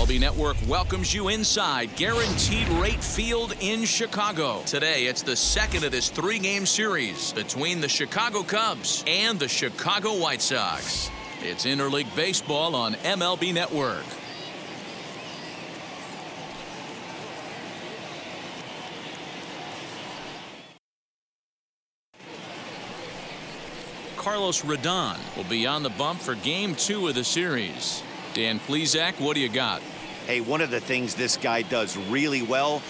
MLB Network welcomes you inside Guaranteed Rate Field in Chicago. Today, it's the second of this three-game series between the Chicago Cubs and the Chicago White Sox. It's Interleague Baseball on MLB Network. Carlos Rodon will be on the bump for Game 2 of the series. Dan Plesac, what do you got? Hey, one of the things this guy does really well,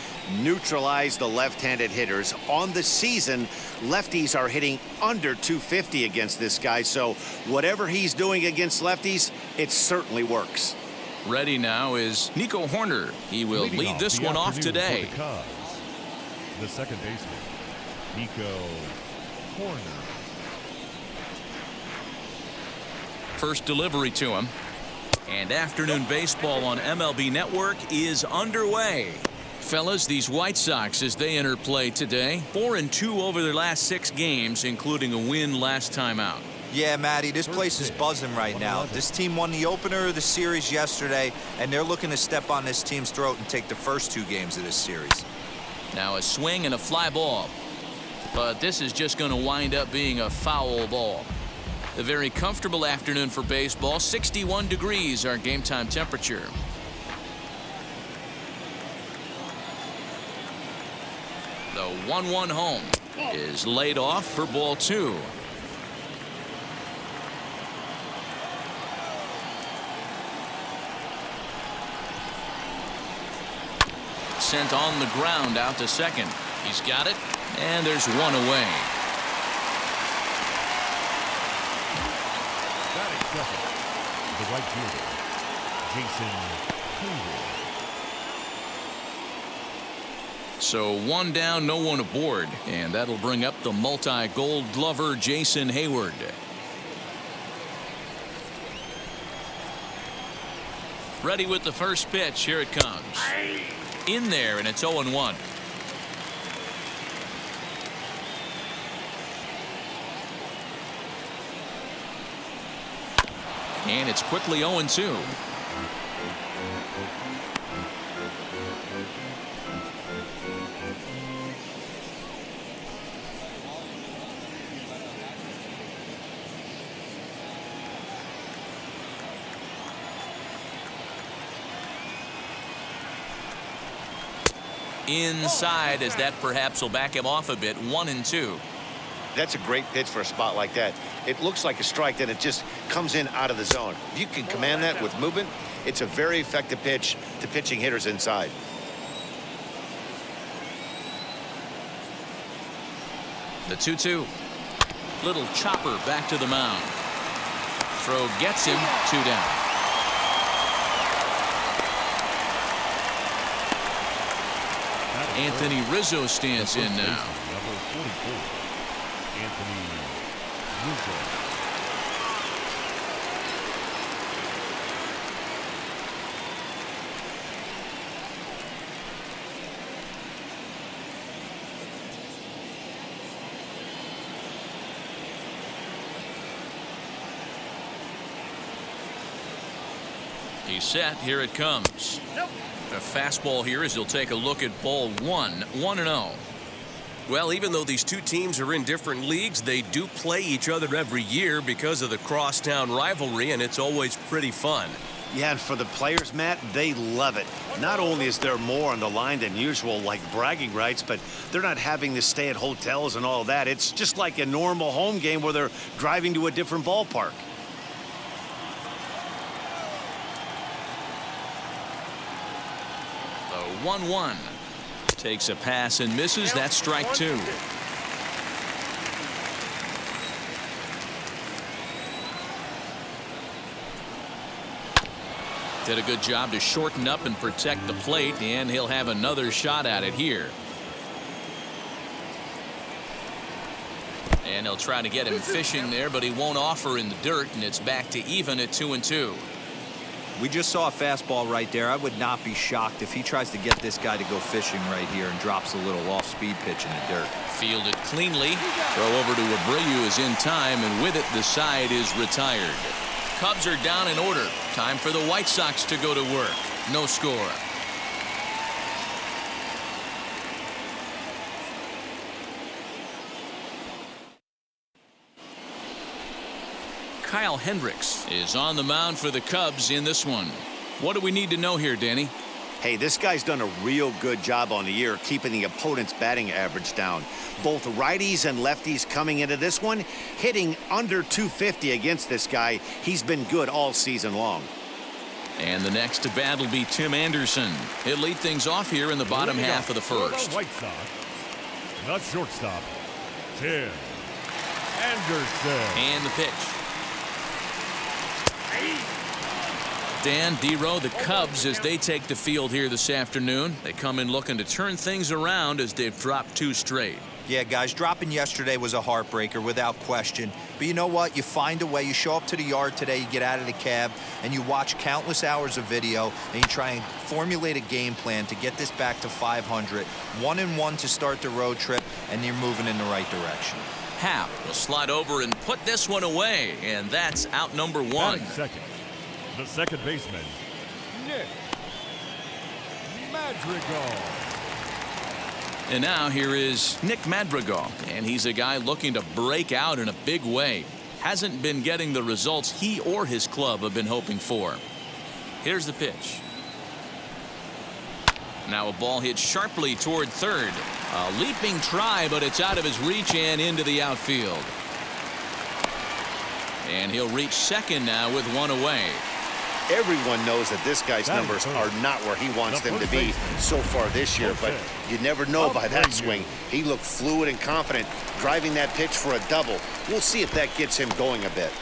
neutralize the left-handed hitters. On the season, lefties are hitting under 250 against this guy, so whatever he's doing against lefties, it certainly works. Ready now is Nico Hoerner. He will lead this one off today. The Cubs, the second baseman, Nico Hoerner. First delivery to him. And afternoon baseball on MLB Network is underway. Fellas, these White Sox, as they enter play today, 4-2 over their last 6 games, including a win last time out. Yeah, Matty, this place is buzzing right now. This team won the opener of the series yesterday, and they're looking to step on this team's throat and take the first 2 games of this series. Now a swing and a fly ball. But this is just going to wind up being a foul ball. A very comfortable afternoon for baseball. 61 degrees our game time temperature. The 1-1 home is laid off for ball 2. Sent on the ground out to second. He's got it, and there's one away. The right fielder, Jason Heyward. So 1 down, no one aboard, and that'll bring up the multi-gold glover Jason Heyward. Ready with the first pitch. Here it comes. In there, and it's 0-1. And it's quickly 0-2. Inside, as that perhaps will back him off a bit. 1-2. That's a great pitch for a spot like that. It looks like a strike, that it just comes in out of the zone. If you can command that with movement, it's a very effective pitch to pitching hitters inside. The 2-2. Little chopper back to the mound. Throw gets him. 2 down. Anthony Rizzo stands in now. Number 44, Anthony Rizzo. He's set. Here it comes. A fastball here as he'll take a look at ball 1. 1-0. Well, even though these two teams are in different leagues, they do play each other every year because of the crosstown rivalry, and it's always pretty fun. Yeah, and for the players, Matt, they love it. Not only is there more on the line than usual, like bragging rights, but they're not having to stay at hotels and all that. It's just like a normal home game where they're driving to a different ballpark. The 1-1. Takes a pass and misses. That's strike 2. Did a good job to shorten up and protect the plate, and he'll have another shot at it here. And he'll try to get him fishing there, but he won't offer in the dirt, and it's back to even at 2-2. We just saw a fastball right there. I would not be shocked if he tries to get this guy to go fishing right here and drops a little off-speed pitch in the dirt. Fielded cleanly. Throw over to Abreu is in time, and with it, the side is retired. Cubs are down in order. Time for the White Sox to go to work. no score. Kyle Hendricks is on the mound for the Cubs in this one. What do we need to know here, Danny? Hey, this guy's done a real good job on the year keeping the opponent's batting average down. Both righties and lefties coming into this one, hitting under 250 against this guy. He's been good all season long. And the next to bat will be Tim Anderson. He'll lead things off here in the bottom half of the first. White Sox, the shortstop, Tim Anderson. And the pitch. Dan, D-Row, the Cubs, as they take the field here this afternoon, they come in looking to turn things around as they've dropped 2 straight. Yeah, guys, dropping yesterday was a heartbreaker without question. But you know what? You find a way. You show up to the yard today, you get out of the cab, and you watch countless hours of video, and you try and formulate a game plan to get this back to 500. 1-1 to start the road trip, and you're moving in the right direction. Happ will slide over and put this one away, and that's out number 1. Batting second, the second baseman, Nick Madrigal. And now here is Nick Madrigal, and he's a guy looking to break out in a big way. Hasn't been getting the results he or his club have been hoping for. Here's the pitch. Now a ball hit sharply toward third. A leaping try, but it's out of his reach and into the outfield. And he'll reach second now with 1 away. Everyone knows that this guy's numbers are not where he wants them to be so far this year, but you never know by that swing. He looked fluid and confident, driving that pitch for a double. We'll see if that gets him going a bit.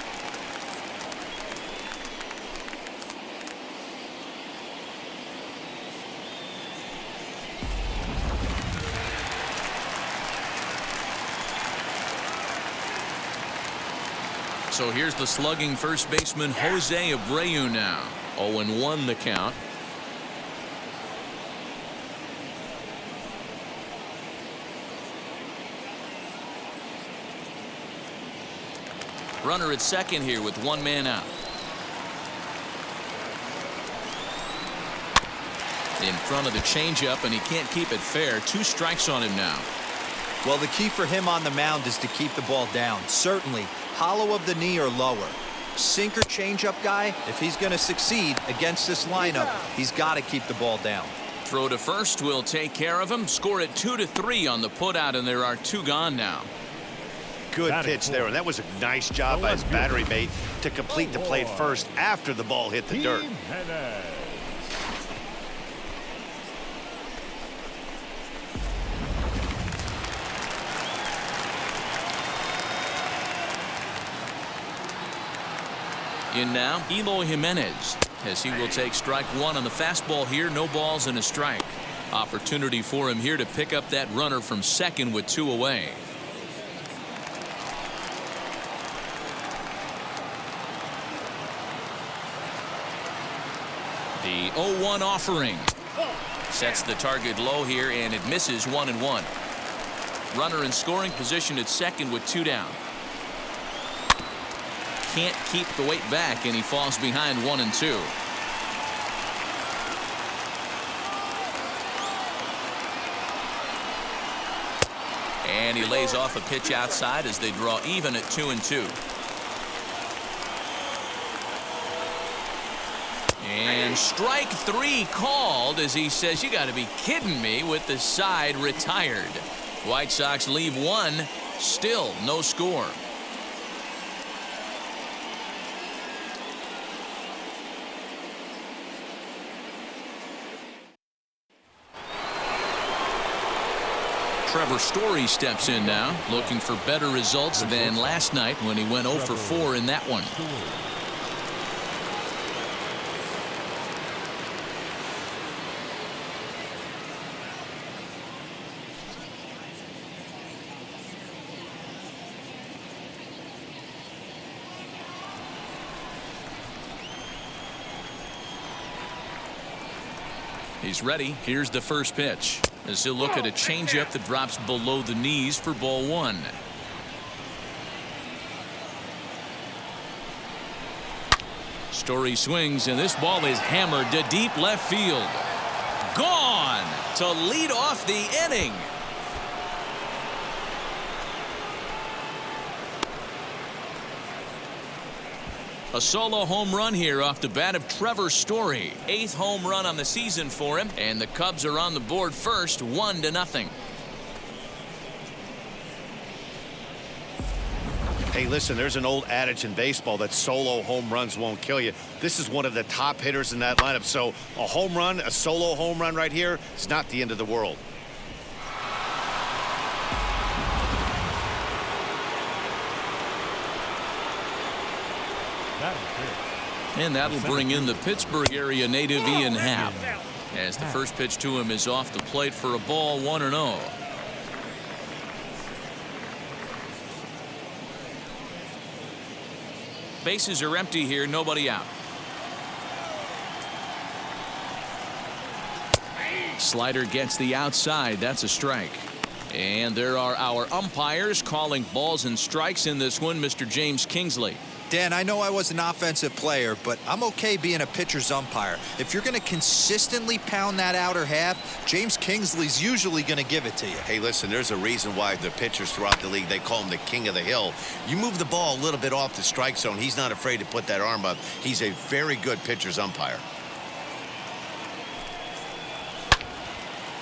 So here's the slugging first baseman Jose Abreu now. 0-1 the count. Runner at second here with 1 man out. In front of the changeup, and he can't keep it fair. 2 strikes on him now. Well, the key for him on the mound is to keep the ball down. Certainly, hollow of the knee or lower. Sinker changeup guy, if he's going to succeed against this lineup, he's got to keep the ball down. Throw to first will take care of him. Score it 2-3 on the putout, and there are 2 gone now. Good pitch there, and that was a nice job by his battery mate to complete the play at first after the ball hit the dirt. In now, Eloy Jimenez, as he will take strike 1 on the fastball here. No balls and a strike. Opportunity for him here to pick up that runner from second with 2 away. The 0-1 offering sets the target low here, and it misses 1-1. Runner in scoring position at second with 2 down. Can't keep the weight back, and he falls behind 1-2. And he lays off a pitch outside as they draw even at 2-2. And strike 3 called as he says, "You got to be kidding me," with the side retired. White Sox leave 1, still no score. Trevor Story steps in now, looking for better results than last night when he went 0 for 4 in that one. He's ready. Here's the first pitch, as he'll look at a changeup that drops below the knees for ball 1. Story swings, and this ball is hammered to deep left field. Gone to lead off the inning. A solo home run here off the bat of Trevor Story. 8th home run on the season for him, and the Cubs are on the board first, 1-0. Hey, listen, there's an old adage in baseball that solo home runs won't kill you. This is one of the top hitters in that lineup. So a home run, a solo home run right here, is not the end of the world. And that'll bring in the Pittsburgh area native Ian Happ, as the first pitch to him is off the plate for a ball, 1-0. Bases are empty here, nobody out. Slider gets the outside. That's a strike. And there are our umpires calling balls and strikes in this one, Mr. James Kingsley. Dan, I know I was an offensive player, but I'm okay being a pitcher's umpire. If you're going to consistently pound that outer half, James Kingsley's usually going to give it to you. Hey, listen, there's a reason why the pitchers throughout the league, they call him the king of the hill. You move the ball a little bit off the strike zone, he's not afraid to put that arm up. He's a very good pitcher's umpire.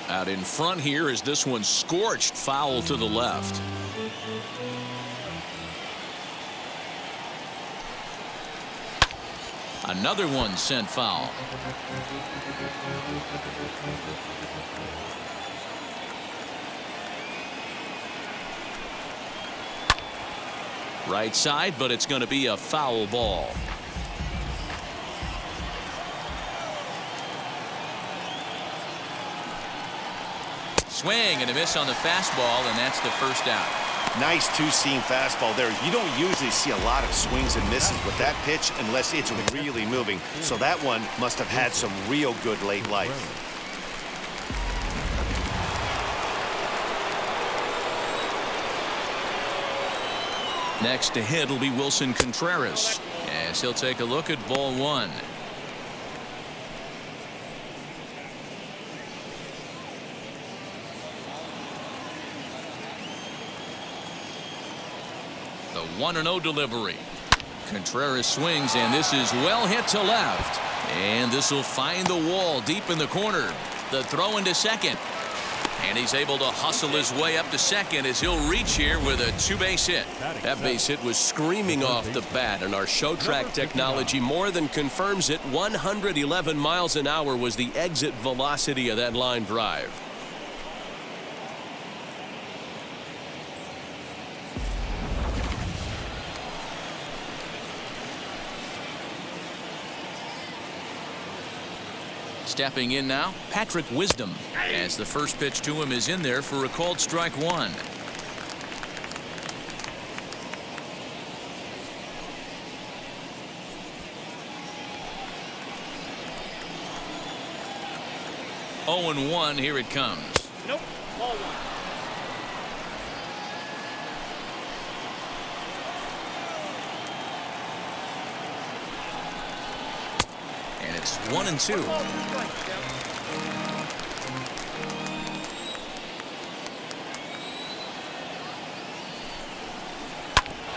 Out in front here is this one scorched foul to the left. Another one sent foul. Right side, but it's going to be a foul ball. Swing and a miss on the fastball, and that's the first out. Nice two-seam fastball there. You don't usually see a lot of swings and misses with that pitch unless it's really moving. So that one must have had some real good late life. Next to hit will be Wilson Contreras, as he'll take a look at ball one. The 1-0 delivery. Contreras swings, and this is well hit to left. And this will find the wall deep in the corner. The throw into second. And he's able to hustle his way up to second as he'll reach here with a two-base hit. That base hit was screaming off the bat, and our show track technology more than confirms it. 111 miles an hour was the exit velocity of that line drive. Stepping in now, Patrick Wisdom, as the first pitch to him is in there for a called strike one. Oh and 1, here it comes. Nope, ball one. And it's 1-2.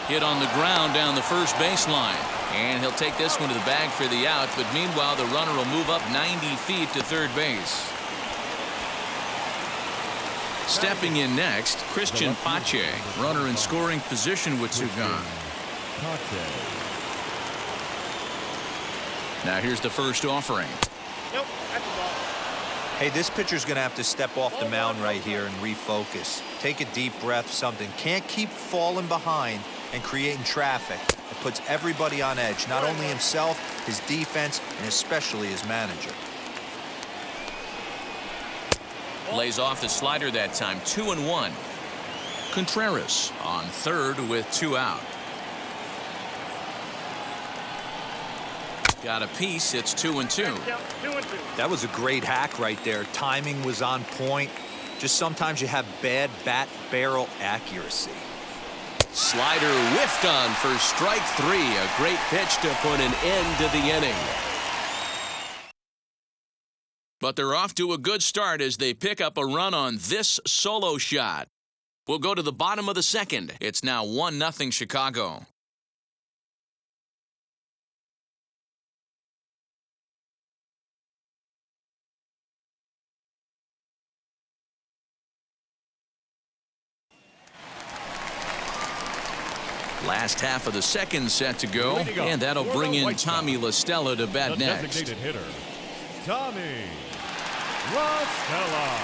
Hit on the ground down the first baseline. And he'll take this one to the bag for the out. But meanwhile, the runner will move up 90 feet to third base. Stepping in next, Christian Pache, runner in scoring position with two gone. Now here's the first offering. Nope, that's the ball. Hey, this pitcher's going to have to step off the mound right here and refocus. Take a deep breath, something. Can't keep falling behind and creating traffic. It puts everybody on edge, not only himself, his defense, and especially his manager. Lays off the slider that time, 2-1. Contreras on third with two out. Got a piece. It's 2-2. 2-2. That was a great hack right there. Timing was on point. Just sometimes you have bad bat barrel accuracy. Slider whiffed on for strike 3. A great pitch to put an end to the inning. But they're off to a good start as they pick up a run on this solo shot. We'll go to the bottom of the second. It's now 1-0 Chicago. Last half of the second set to go, and that'll bring in Tommy La Stella to bat next. Designated hitter, Tommy La Stella.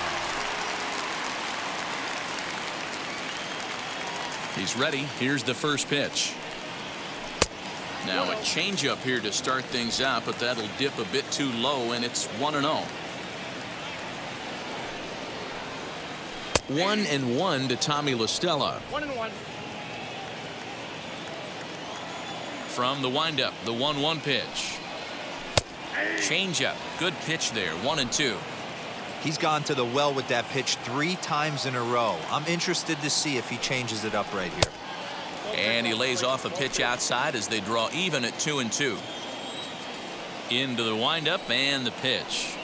He's ready. Here's the first pitch. Now a changeup here to start things out, but that'll dip a bit too low, and it's 1-0. 1-1 to Tommy La Stella. 1-1. From the windup, the 1-1 pitch. Changeup. Good pitch there. 1-2. He's gone to the well with that pitch 3 times in a row. I'm interested to see if he changes it up right here. And he lays off a pitch outside as they draw even at 2-2. Into the windup and the pitch.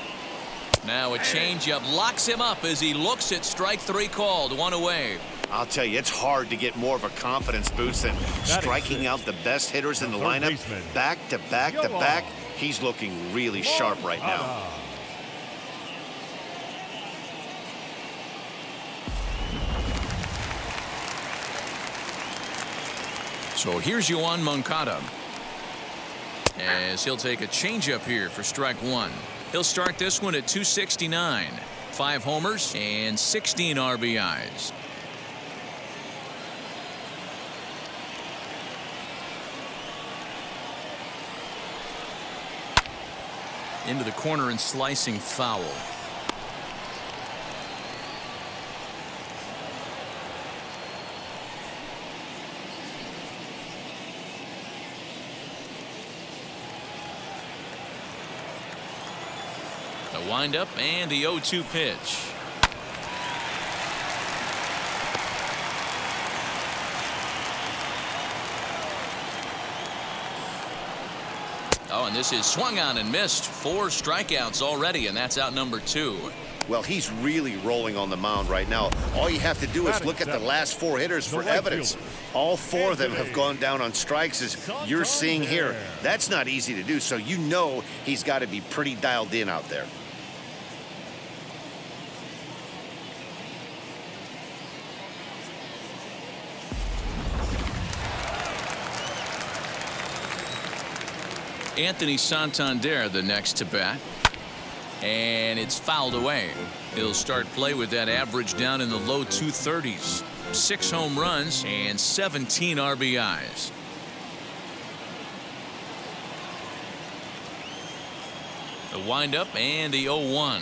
Now a changeup locks him up as he looks at strike 3 called. 1 away. I'll tell you, it's hard to get more of a confidence boost than striking out the best hitters in the lineup. Back to back to back. He's looking really sharp right now. So here's Yoan Moncada, as he'll take a changeup here for strike 1. He'll start this one at 269. 5 homers and 16 RBIs. Into the corner and slicing foul. The windup and the 0-2 pitch. Oh, and this is swung on and missed. 4 strikeouts already, and that's out number 2. Well, he's really rolling on the mound right now. All you have to do is look at the last 4 hitters for evidence. All 4 of them have gone down on strikes, as you're seeing here. That's not easy to do, so you know he's got to be pretty dialed in out there. Anthony Santander the next to bat, and it's fouled away. He'll start play with that average down in the low 230s. 6 home runs and 17 RBIs. The windup and the 0-1.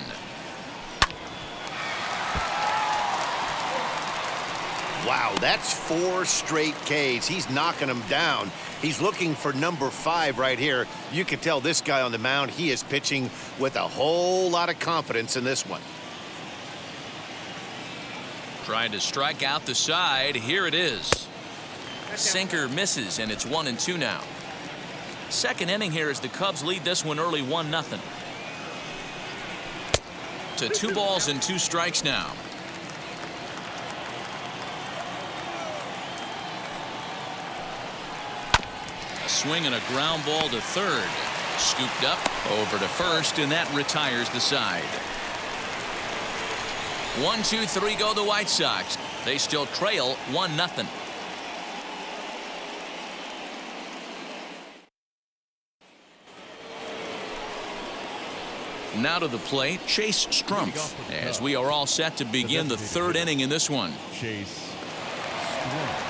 Wow, that's 4 straight Ks. He's knocking them down. He's looking for number 5 right here. You can tell this guy on the mound, he is pitching with a whole lot of confidence in this one. Trying to strike out the side. Here it is. Sinker misses, and it's 1-2 now. Second inning here as the Cubs lead this one early 1-0. To 2 balls and 2 strikes now. Swing and a ground ball to third. Scooped up over to first, and that retires the side. 1, 2, 3 go the White Sox. They still trail 1-0. Now to the plate, Chase Strumpf, as we are all set to begin the 3rd inning in this one. Chase Strumpf.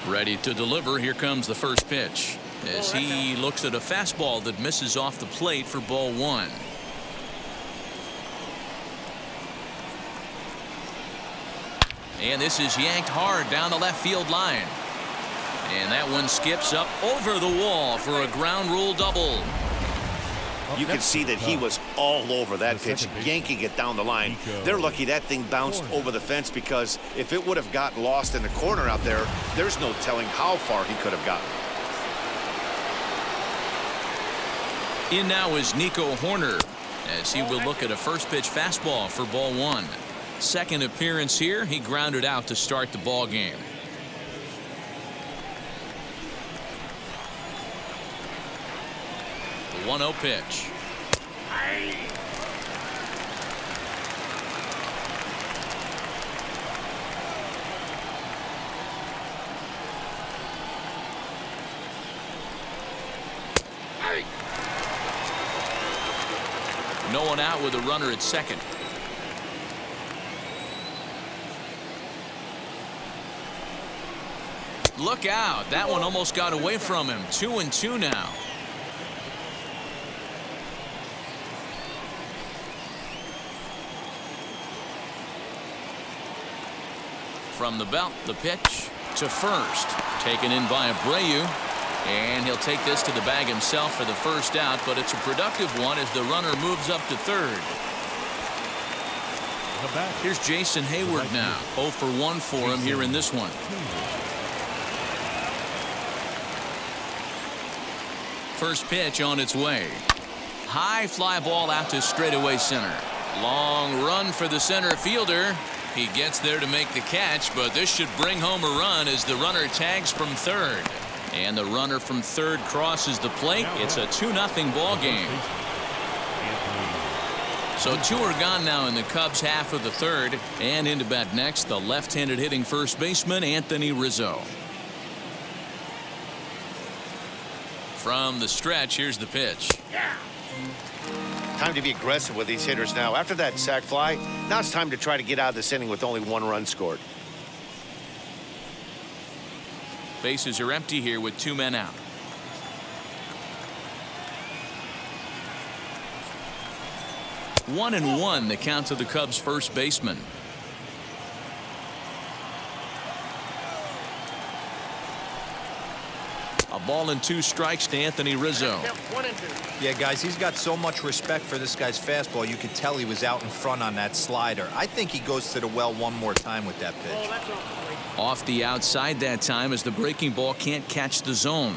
Ready to deliver. Here comes the first pitch, as he looks at a fastball that misses off the plate for ball 1. And this is yanked hard down the left field line. And that one skips up over the wall for a ground rule double. You can see that he was all over that pitch, yanking it down the line. They're lucky that thing bounced over the fence, because if it would have gotten lost in the corner out there, there's no telling how far he could have gotten. In now is Nico Horner, as he will look at a first pitch fastball for ball one. Second appearance here, he grounded out to start the ball game. The 1-0 pitch. No one out with a runner at second. Look out. That one almost got away from him. 2-2 now. From the belt, the pitch to first. Taken in by Abreu. And he'll take this to the bag himself for the first out, but it's a productive one as the runner moves up to third. Here's Jason Hayward now. 0 for 1 for him here in this one. First pitch on its way. High fly ball out to straightaway center. Long run for the center fielder. He gets there to make the catch, but this should bring home a run as the runner tags from third. And the runner from third crosses the plate. It's a 2-0 ball game. So 2 are gone now in the Cubs half of the third. And into bat next, the left-handed hitting first baseman Anthony Rizzo. From the stretch, here's the pitch. Time to be aggressive with these hitters now. After that sac fly, now it's time to try to get out of this inning with only 1 run scored. Bases are empty here with 2 men out. One and one, the count to the Cubs first baseman. A ball and 2 strikes to Anthony Rizzo. 1-2. Yeah, guys, he's got so much respect for this guy's fastball. You could tell he was out in front on that slider. I think he goes to the well one more time with that pitch. Oh, that's off. Off the outside that time as the breaking ball can't catch the zone.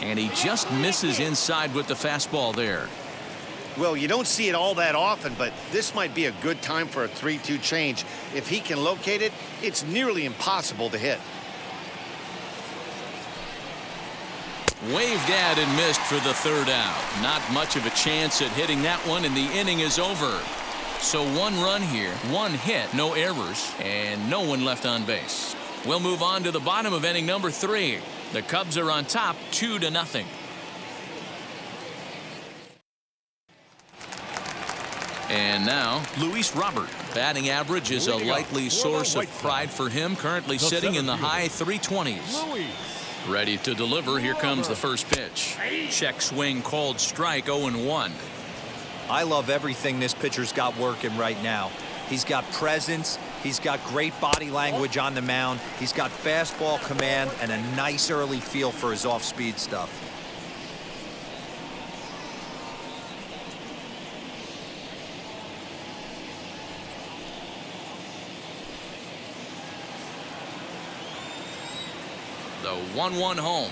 And he just misses inside with the fastball there. Well, you don't see it all that often, but this might be a good time for a 3-2 change. If he can locate it, it's nearly impossible to hit. Waved at and missed for the third out. Not much of a chance at hitting that one, and the inning is over. So 1 run here, 1 hit, no errors, and no one left on base. We'll move on to the bottom of inning number 3. The Cubs are on top 2-0. And now Luis Robert. Batting average is a likely source of pride for him, currently sitting in the high 320s. Ready to deliver. Here comes the first pitch. Check swing called strike. 0-1. I love everything this pitcher's got working right now. He's got presence. He's got great body language on the mound. He's got fastball command and a nice early feel for his off-speed stuff. The 1-1 home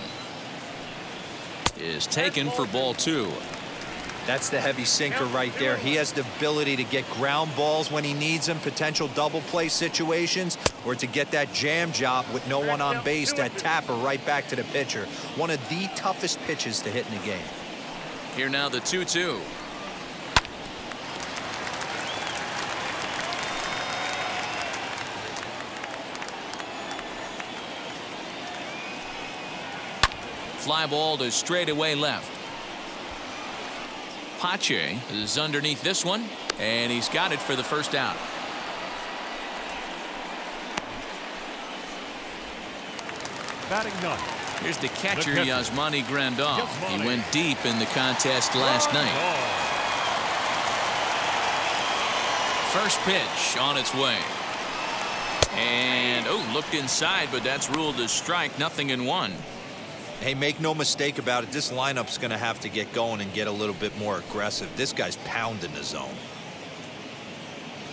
is taken for ball 2. That's the heavy sinker right there. He has the ability to get ground balls when he needs them, potential double play situations, or to get that jam job with no one on base, that tapper right back to the pitcher. One of the toughest pitches to hit in the game. Here now the 2-2. Fly ball to straightaway left. Pache is underneath this one, and he's got it for the first out. Batting ninth. Here's the catcher, Yasmani Grandal. He went deep in the contest last night. First pitch on its way. And, looked inside, but that's ruled as strike. 0-1. Hey, make no mistake about it, this lineup's going to have to get going and get a little bit more aggressive. This guy's pounding the zone.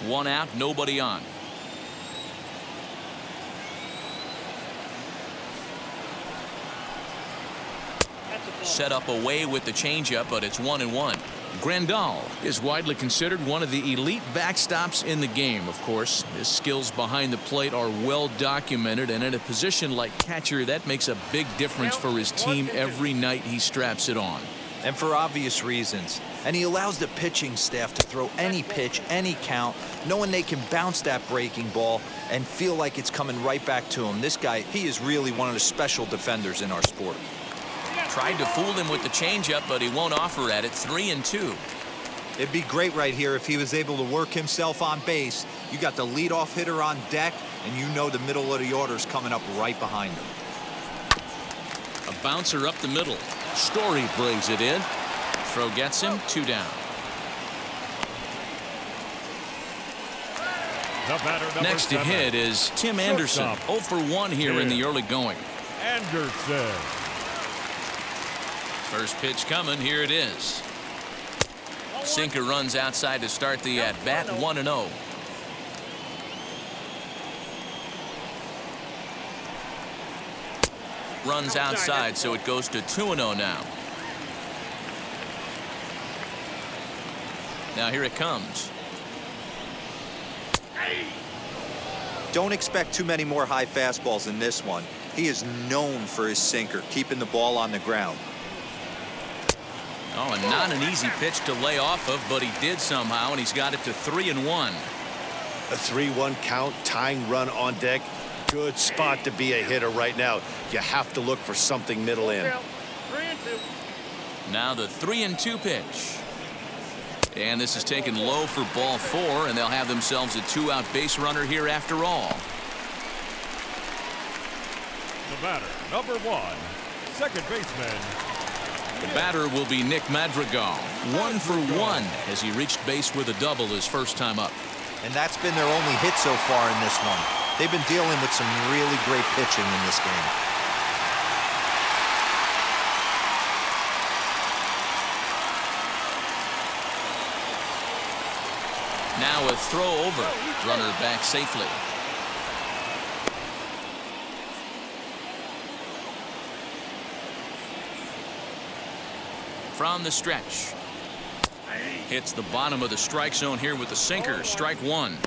1 out, nobody on. That's a ball. Set up away with the changeup, but it's 1-1. Grandal is widely considered one of the elite backstops in the game, of course. His skills behind the plate are well documented, and in a position like catcher, that makes a big difference for his team every night he straps it on. And for obvious reasons. And he allows the pitching staff to throw any pitch, any count, knowing they can bounce that breaking ball and feel like it's coming right back to him. This guy, he is really one of the special defenders in our sport. Tried to fool him with the changeup, but he won't offer at it. 3-2. It'd be great right here if he was able to work himself on base. You got the leadoff hitter on deck, and you know the middle of the order's coming up right behind him. A bouncer up the middle. Story brings it in. Throw gets him. 2 down. The batter, number Next to 7. hit is Tim Anderson. 0 for 1 here in the early going. Anderson. First pitch coming. Here it is. Sinker runs outside to start the at-bat. 1-0. Runs outside, so it goes to 2-0 now. Now here it comes. Don't expect too many more high fastballs in this one. He is known for his sinker, keeping the ball on the ground. Oh, and not an easy pitch to lay off of, but he did somehow, and he's got it to 3-1. A 3-1 count, tying run on deck. Good spot to be a hitter right now. You have to look for something middle in. 3-2. Now the 3-2 pitch. And this is taken low for ball 4, and they'll have themselves a 2-out base runner here after all. The batter, number 1, second baseman. The batter will be Nick Madrigal. 1 for 1 as he reached base with a double his first time up. And that's been their only hit so far in this one. They've been dealing with some really great pitching in this game. Now a throw over. Runner back safely. From the stretch. Hits the bottom of the strike zone here with the sinker. Strike 1.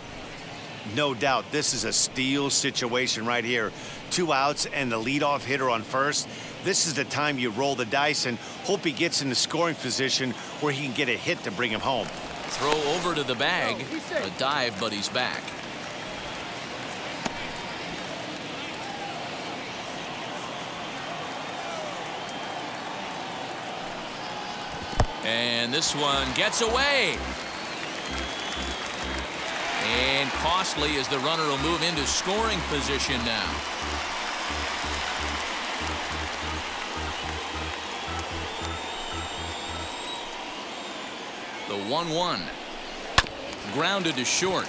No doubt this is a steal situation right here. 2 outs and the leadoff hitter on first. This is the time you roll the dice and hope he gets in the scoring position where he can get a hit to bring him home. Throw over to the bag. A dive, but he's back. And this one gets away. And costly as the runner will move into scoring position now. The 1-1. Grounded to short.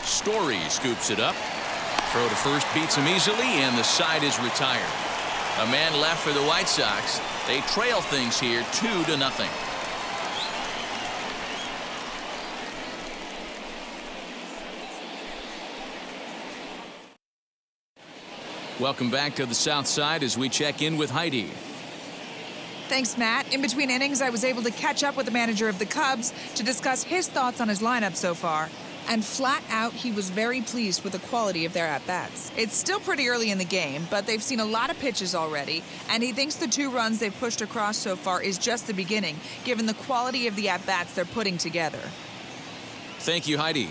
Story scoops it up. Throw to first beats him easily, and the side is retired. A man left for the White Sox. They trail things here 2-0. Welcome back to the South Side as we check in with Heidi. Thanks, Matt. In between innings, I was able to catch up with the manager of the Cubs to discuss his thoughts on his lineup so far. And flat out, he was very pleased with the quality of their at-bats. It's still pretty early in the game, but they've seen a lot of pitches already, and he thinks the 2 runs they've pushed across so far is just the beginning, given the quality of the at-bats they're putting together. Thank you, Heidi.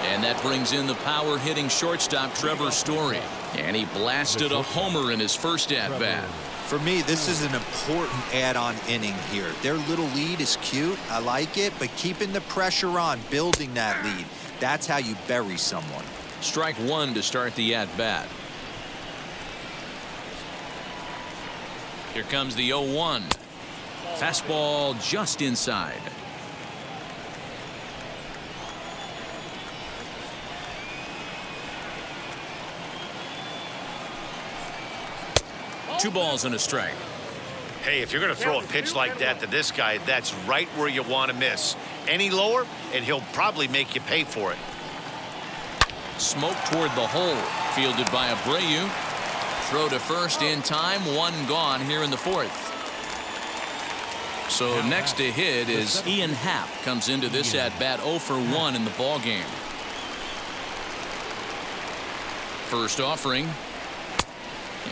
And that brings in the power-hitting shortstop, Trevor Story. And he blasted a homer in his first at-bat. For me, this is an important add-on inning here. Their little lead is cute. I like it, but keeping the pressure on, building that lead, that's how you bury someone. Strike 1 to start the at-bat. Here comes the 0-1. Fastball just inside. 2 balls and a strike. Hey, if you're going to throw a pitch like that to this guy, that's right where you want to miss. Any lower, and he'll probably make you pay for it. Smoke toward the hole. Fielded by Abreu. Throw to first in time. 1 gone here in the 4th. So next to hit is Ian Happ. Comes into this at bat 0 for 1 in the ball game. First offering.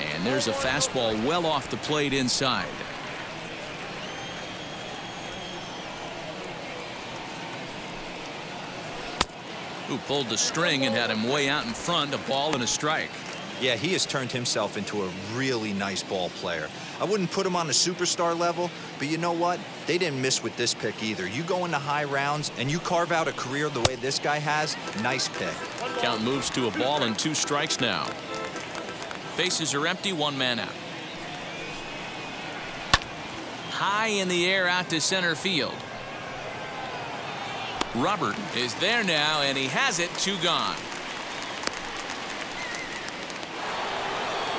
And there's a fastball well off the plate inside. Who pulled the string and had him way out in front. A ball and a strike. Yeah, he has turned himself into a really nice ball player. I wouldn't put him on the superstar level, but you know what? They didn't miss with this pick either. You go into high rounds and you carve out a career the way this guy has, nice pick. Count moves to a ball and 2 strikes now. Bases are empty, 1 man out. High in the air out to center field. Robert is there now, and he has it. 2 gone.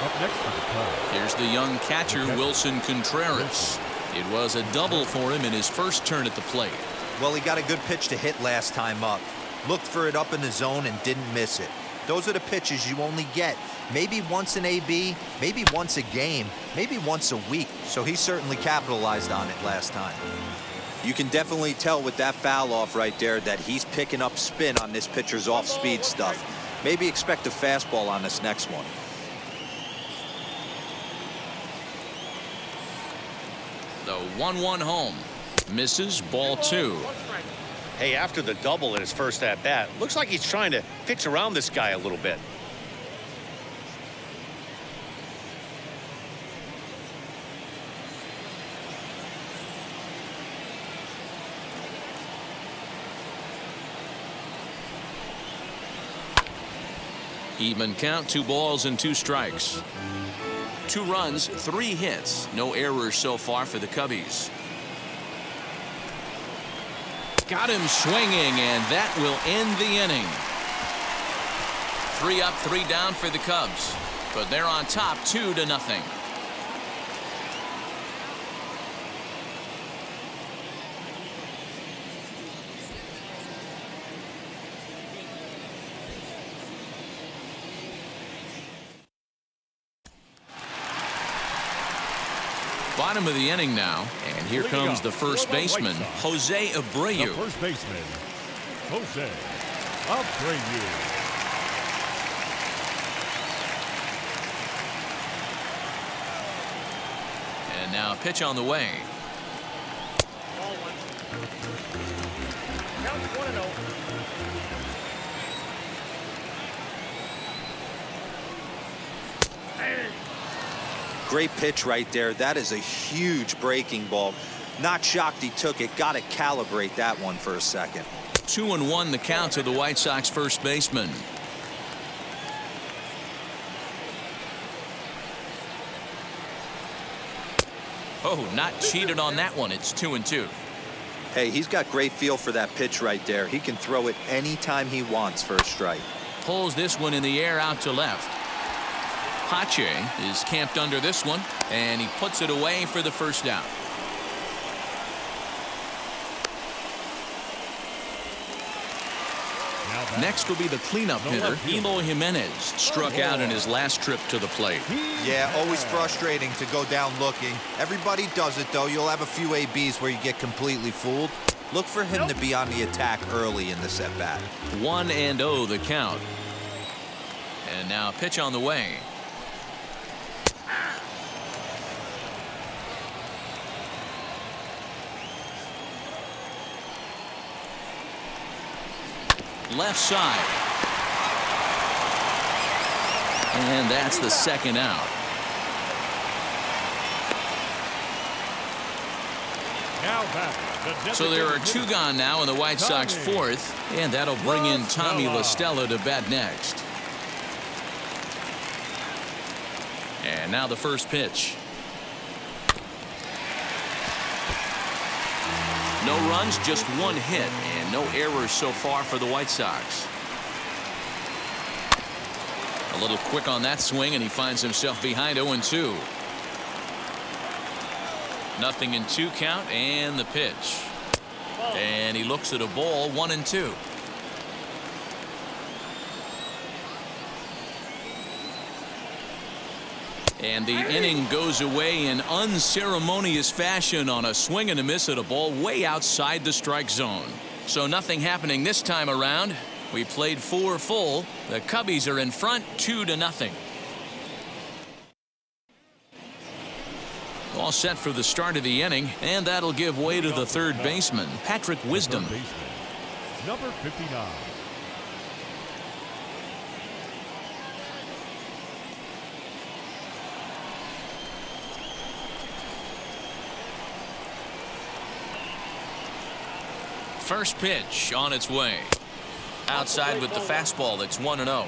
Up next to the Cubs. Here's the young catcher, Wilson Contreras. It was a double for him in his first turn at the plate. Well, he got a good pitch to hit last time up. Looked for it up in the zone and didn't miss it. Those are the pitches you only get maybe once an AB, maybe once a game, maybe once a week. So he certainly capitalized on it last time. You can definitely tell with that foul off right there that he's picking up spin on this pitcher's off-speed stuff. Maybe expect a fastball on this next one. The 1-1 home. Misses, ball 2. Hey, after the double in his first at-bat, looks like he's trying to pitch around this guy a little bit. Even count, 2 balls and 2 strikes. 2 runs, 3 hits. No errors so far for the Cubbies. Got him swinging, and that will end the inning. 3 up, 3 down for the Cubs. But they're on top 2-0. Bottom of the inning now, and here comes the first baseman, Jose Abreu. The first baseman, Jose Abreu. And now pitch on the way. Ball 1. Count 1-0. Great pitch right there. That is a huge breaking ball. Not shocked he took it. Got to calibrate that one for a second. 2-1 the count to the White Sox first baseman. Oh, not cheated on that one. It's 2-2. Hey, he's got great feel for that pitch right there. He can throw it anytime he wants for a strike. Pulls this one in the air out to left. Pache is camped under this one, and he puts it away for the first out. Next will be the cleanup hitter, Eloy Jimenez. Struck out in his last trip to the plate. Yeah, always frustrating to go down looking. Everybody does it, though. You'll have a few ABs where you get completely fooled. Look for him to be on the attack early in the at-bat. 1-0 the count. And now pitch on the way. Left side. And that's the second out. So there are 2 gone now in the White Sox fourth, and that'll bring in Tommy La Stella to bat next. And now the first pitch. No runs, just 1 hit, and no errors so far for the White Sox. A little quick on that swing, and he finds himself behind 0-2. 0-2 count and the pitch. And he looks at a ball, 1-2. And the inning goes away in unceremonious fashion on a swing and a miss at a ball way outside the strike zone. So nothing happening this time around. We played 4 full. The Cubbies are in front 2-0. All set for the start of the inning, and that'll give way to the third baseman, Patrick Wisdom. Number 59. First pitch on its way. Outside with the fastball. That's 1-0.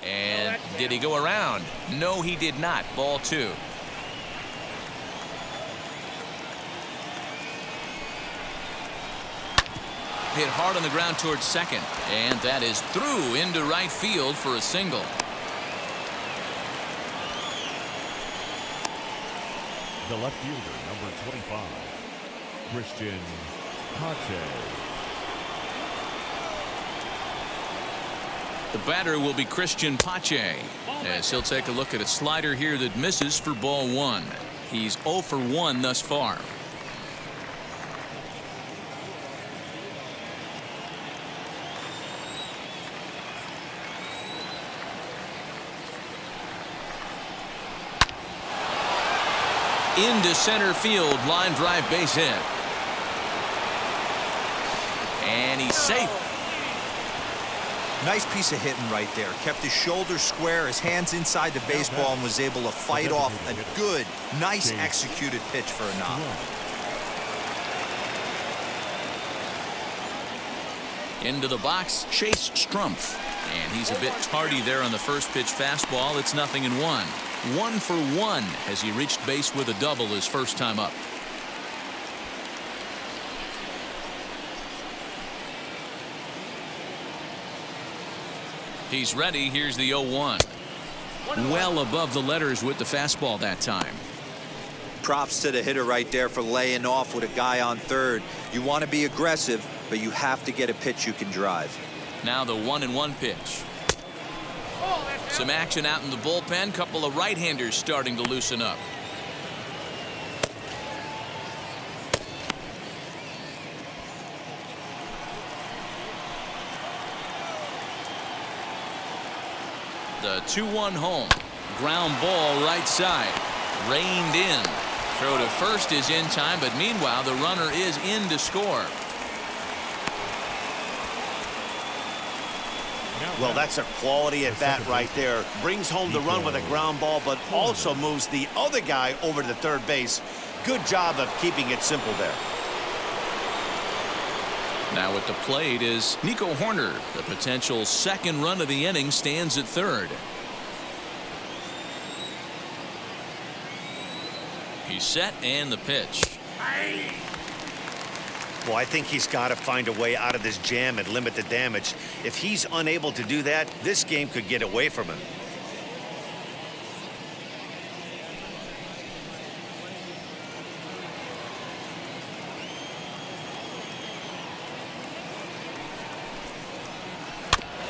And did he go around? No, he did not. Ball 2. Hit hard on the ground towards second, and that is through into right field for a single. The left fielder, number 25, Christian Pache. The batter will be Christian Pache, as he'll take a look at a slider here that misses for ball 1. He's 0 for 1 thus far. Into center field, line drive base hit. And he's safe. Nice piece of hitting right there. Kept his shoulders square, his hands inside the baseball, and was able to fight off a good, nice executed pitch for a knock. Into the box, Chase Strumpf. And he's a bit tardy there on the first pitch fastball. It's 0-1. 1 for 1 as he reached base with a double his first time up. He's ready. Here's the 0-1. Well above the letters with the fastball that time. Props to the hitter right there for laying off with a guy on third. You want to be aggressive, but you have to get a pitch you can drive. Now the 1-1 pitch. Some action out in the bullpen. Couple of right-handers starting to loosen up. The 2-1 home. Ground ball right side. Reined in. Throw to first is in time, but meanwhile the runner is in to score. Well, that's a quality at bat right there. Brings home the run with a ground ball, but also moves the other guy over to third base. Good job of keeping it simple there. Now at the plate is Nico Horner. The potential second run of the inning stands at third. He's set and the pitch. Well, I think he's got to find a way out of this jam and limit the damage. If he's unable to do that, this game could get away from him.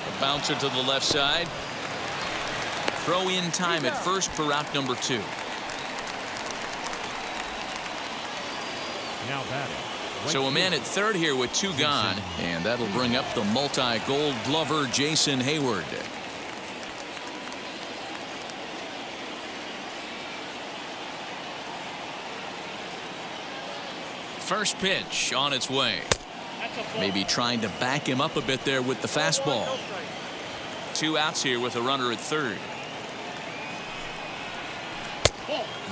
A bouncer to the left side. Throw in time at first for out number 2. Now batting. So a man at third here with 2 gone, and that'll bring up the multi-gold glover Jason Hayward. First pitch on its way. Maybe trying to back him up a bit there with the fastball. 2 outs here with a runner at third.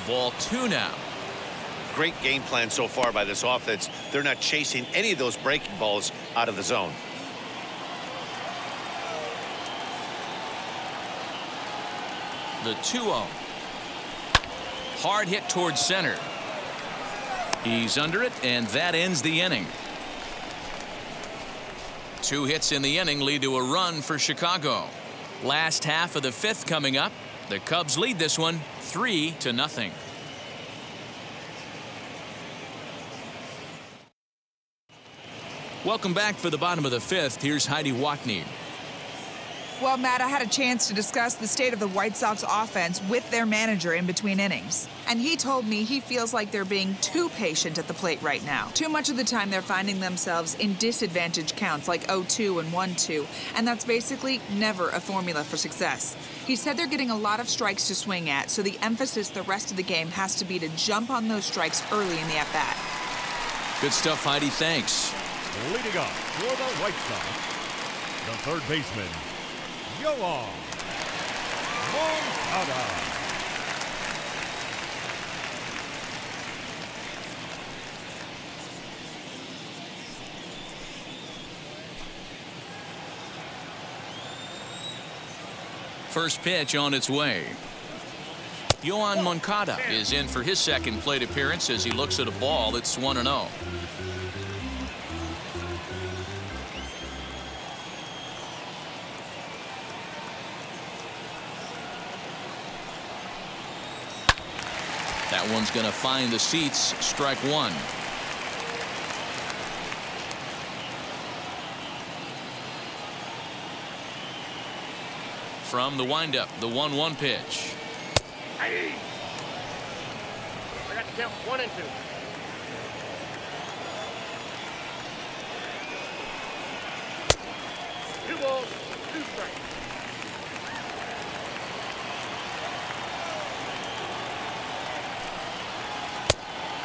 Ball 2 now. Great game plan so far by this offense. They're not chasing any of those breaking balls out of the zone. The 2-0. Hard hit towards center. He's under it, and that ends the inning. 2 hits in the inning lead to a run for Chicago. Last half of the 5th coming up. The Cubs lead this one 3-0. Welcome back for the bottom of the 5th. Here's Heidi Watney. Well, Matt, I had a chance to discuss the state of the White Sox offense with their manager in between innings. And he told me he feels like they're being too patient at the plate right now. Too much of the time they're finding themselves in disadvantage counts like 0-2 and 1-2. And that's basically never a formula for success. He said they're getting a lot of strikes to swing at, so the emphasis the rest of the game has to be to jump on those strikes early in the at-bat. Good stuff, Heidi. Thanks. Leading up for the White Sox, the third baseman, Yoan Moncada. First pitch on its way. Yoan Moncada is in for his second plate appearance as he looks at a ball that's 1-0. That one's going to find the seats. Strike 1. From the windup, the 1-1 pitch. Hey. I got to count 1 and 2. Two balls, 2 strikes.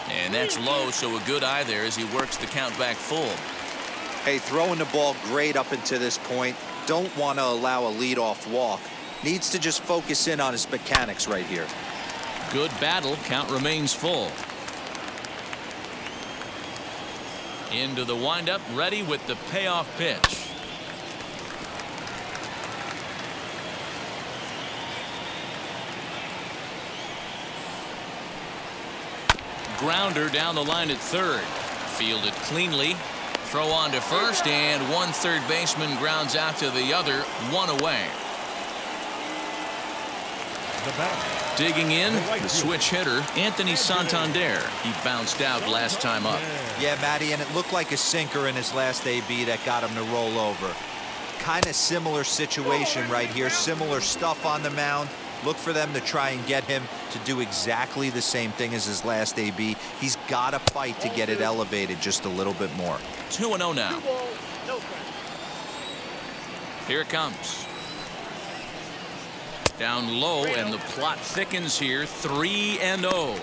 And that's low, so a good eye there as he works the count back full. Hey, throwing the ball great up until this point. Don't want to allow a leadoff walk. Needs to just focus in on his mechanics right here. Good battle. Count remains full. Into the windup, ready with the payoff pitch. Grounder down the line at third. Fielded cleanly. Throw on to first, and one third baseman grounds out to the other, 1 away. The batter. Digging in, the switch hitter, Anthony Santander. He bounced out last time up. Yeah, Matty, and it looked like a sinker in his last AB that got him to roll over. Kind of similar situation right here. Similar stuff on the mound. Look for them to try and get him to do exactly the same thing as his last AB. He's got to fight to get it elevated just a little bit more. 2-0 now. 2 balls, no strikes. Here it comes. Down low, and the plot thickens here. 3-0.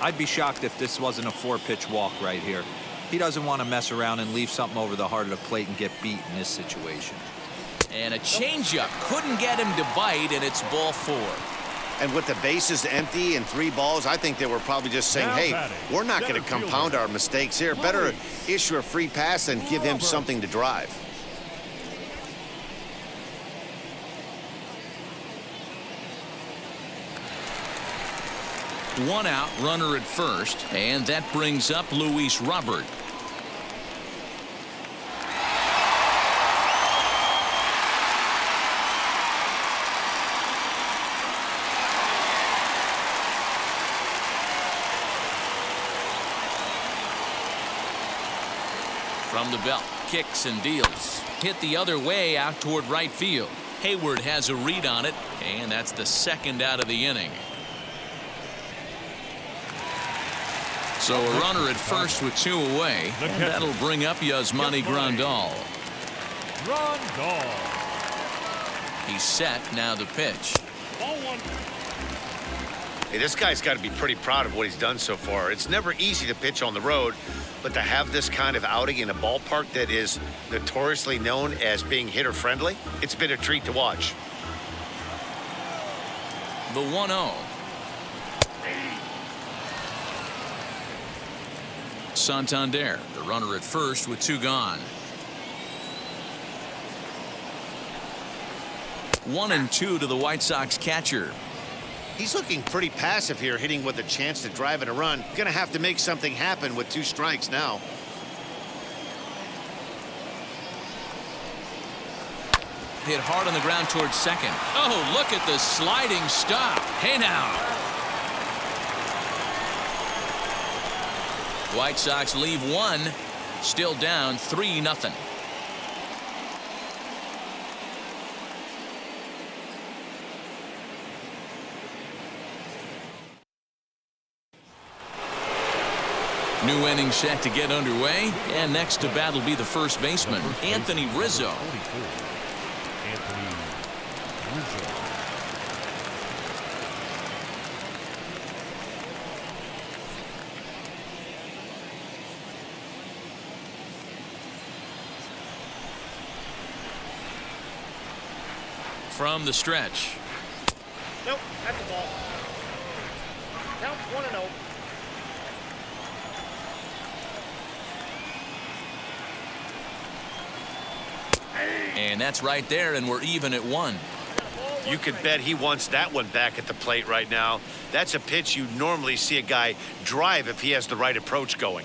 I'd be shocked if this wasn't a 4-pitch walk right here. He doesn't want to mess around and leave something over the heart of the plate and get beat in this situation. And a changeup couldn't get him to bite, and it's ball 4. And with the bases empty and 3 balls, I think they were probably just saying, hey, we're not going to compound our mistakes here. Better issue a free pass and give him something to drive. One out, runner at first, and that brings up Luis Robert. From the belt, kicks and deals. Hit the other way out toward right field. Hayward has a read on it, and that's the second out of the inning. So a runner at first with 2 away, and that'll bring up Yasmani Grandal. He's set, now the pitch. Ball 1. Hey, this guy's got to be pretty proud of what he's done so far. It's never easy to pitch on the road, but to have this kind of outing in a ballpark that is notoriously known as being hitter-friendly, it's been a treat to watch. The 1-0. Santander, the runner at first with 2 gone. 1-2 to the White Sox catcher. He's looking pretty passive here, hitting with a chance to drive and a run. Going to have to make something happen with 2 strikes now. hit hard on the ground towards second. Oh, look at the sliding stop. Hey now. White Sox leave one, still down 3-0. New inning set to get underway, and next to bat will be the first baseman, Anthony Rizzo. Anthony Rizzo. From the stretch. Nope, that's the ball. Counts 1-0. And that's right there, and we're even at 1. You could bet he wants that one back at the plate right now. That's a pitch you normally see a guy drive if he has the right approach going.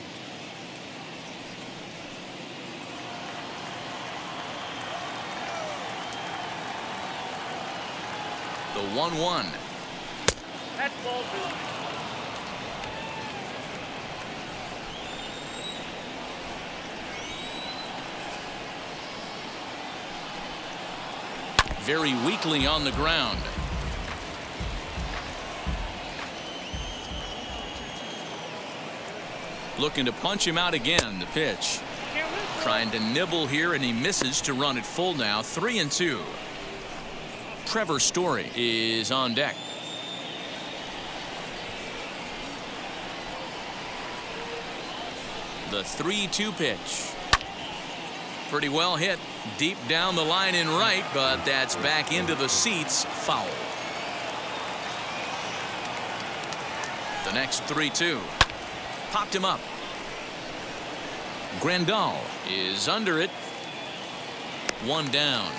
The 1-1. That's ball 2. Very weakly on the ground. Looking to punch him out again. The pitch. Trying to nibble here, and he misses to run it full now. 3-2. Trevor Story is on deck. The 3-2 pitch. Pretty well hit. Deep down the line in right, but that's back into the seats. Foul. The next 3-2. Popped him up. Grandal is under it. 1 down.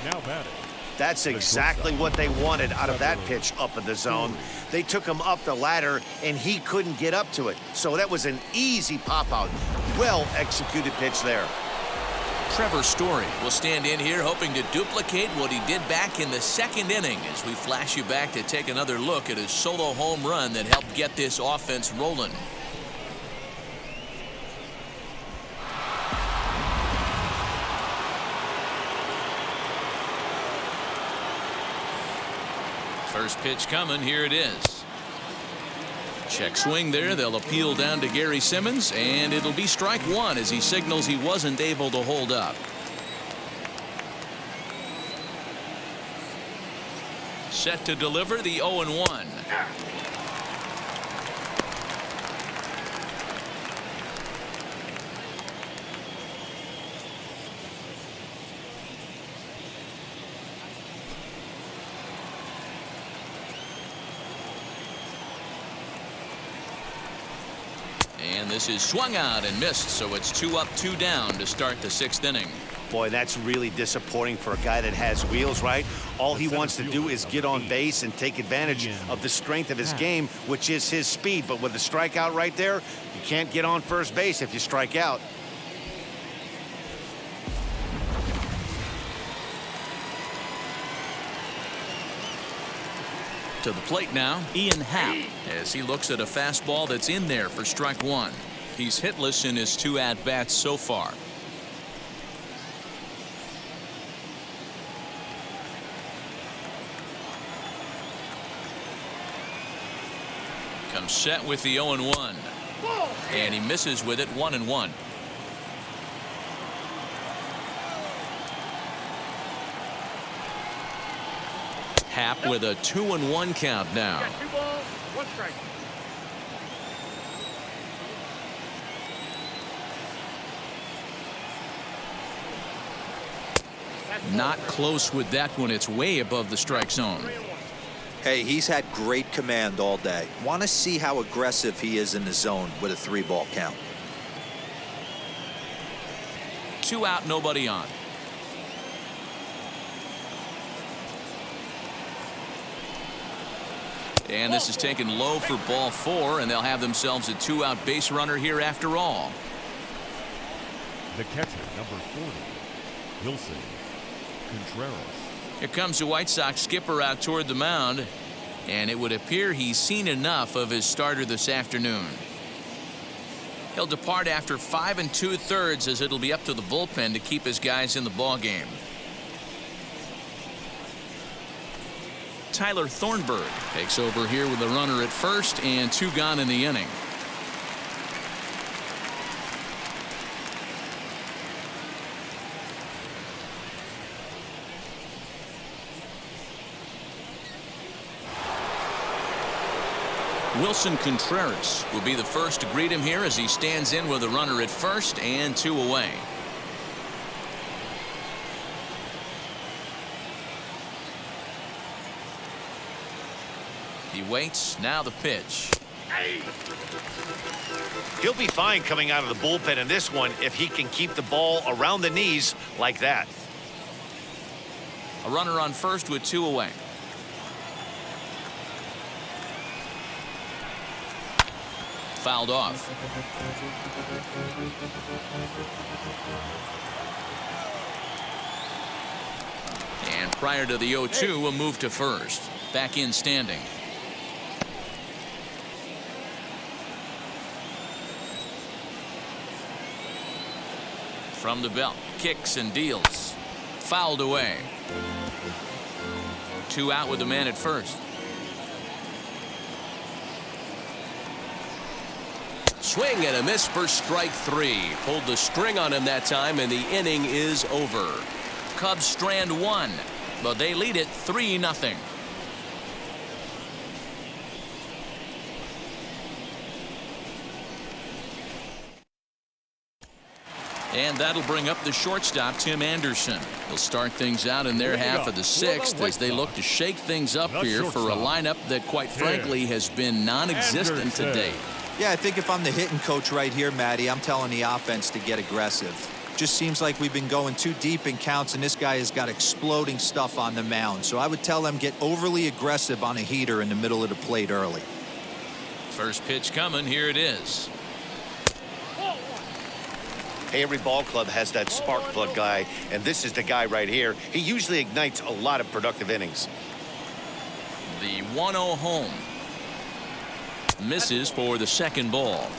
Now batting. That's exactly what they wanted out of that pitch up in the zone. They took him up the ladder, and he couldn't get up to it. So that was an easy pop-out. Well-executed pitch there. Trevor Story will stand in here hoping to duplicate what he did back in the second inning as we flash you back to take another look at his solo home run that helped get this offense rolling. First pitch coming. Here it is. Check swing there. They'll appeal down to Gary Simmons, and it'll be strike 1 as he signals he wasn't able to hold up. Set to deliver the 0-1. And this is swung out and missed, so it's 2 up, 2 down to start the 6th inning. Boy, that's really disappointing for a guy that has wheels, right? All he wants to do is get on base and take advantage of the strength of his game, which is his speed. But with the strikeout right there, you can't get on first base if you strike out. To the plate now, Ian Happ, as he looks at a fastball that's in there for strike 1. He's hitless in his 2 at-bats so far. Comes set with the 0-1. And he misses with it. 1-1. Happ with a 2-1 count now. Got 2 balls, 1 strike. Not close with that one. It's way above the strike zone. Hey, he's had great command all day. Want to see how aggressive he is in the zone with a 3-ball count. 2 out, nobody on. And this is taken low for ball 4, and they'll have themselves a 2-out base runner here after all. The catcher, number 40, Wilson Contreras. Here comes the White Sox skipper out toward the mound, and it would appear he's seen enough of his starter this afternoon. He'll depart after 5 2/3 as it'll be up to the bullpen to keep his guys in the ballgame. Tyler Thornburg takes over here with a runner at first and 2 gone in the inning. Wilson Contreras will be the first to greet him here as he stands in with a runner at first and 2 away. He waits. Now the pitch. He'll be fine coming out of the bullpen in this one if he can keep the ball around the knees like that. A runner on first with 2 away. Fouled off. And prior to the 0-2, a move to first. Back in standing. From the belt, kicks and deals. Fouled away. 2 out with the man at first. Swing and a miss for strike 3. Pulled the string on him that time, and the inning is over. Cubs strand 1, but they lead it 3-0. And that'll bring up the shortstop, Tim Anderson. He'll start things out in their half of the 6th as they look to shake things up here for a lineup that, quite frankly, has been non-existent to date. Yeah, I think if I'm the hitting coach right here, Matty, I'm telling the offense to get aggressive. Just seems like we've been going too deep in counts, and this guy has got exploding stuff on the mound. So I would tell them get overly aggressive on a heater in the middle of the plate early. First pitch coming. Here it is. Hey, every ball club has that spark plug guy, and this is the guy right here. He usually ignites a lot of productive innings. The 1-0 home. Misses for the second ball.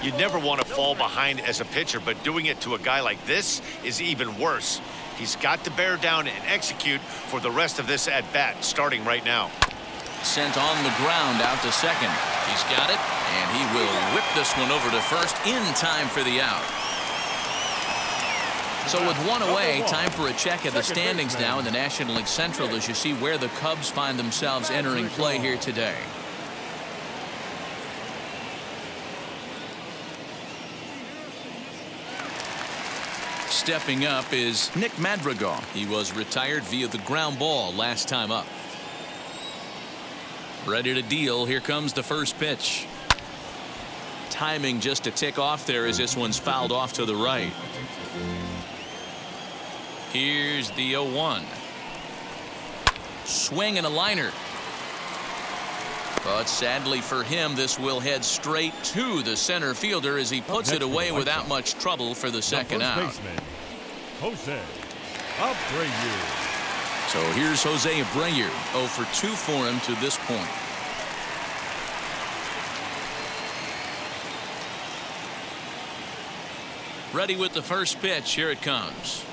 You never want to fall behind as a pitcher, but doing it to a guy like this is even worse. He's got to bear down and execute for the rest of this at-bat, starting right now. Sent on the ground out to second. He's got it, and he will whip this one over to first in time for the out. So with 1 away, time for a check of the standings now in the National League Central as you see where the Cubs find themselves entering play here today. Stepping up is Nick Madrigal. He was retired via the ground ball last time up. Ready to deal. Here comes the first pitch. Timing just a tick off there as this one's fouled off to the right. Here's the 0-1. Swing and a liner. But sadly for him, this will head straight to the center fielder as he puts it away without much trouble for the second out. Jose Abreu. So here's Jose Abreu. 0 for 2 for him to this point. Ready with the first pitch. Here it comes.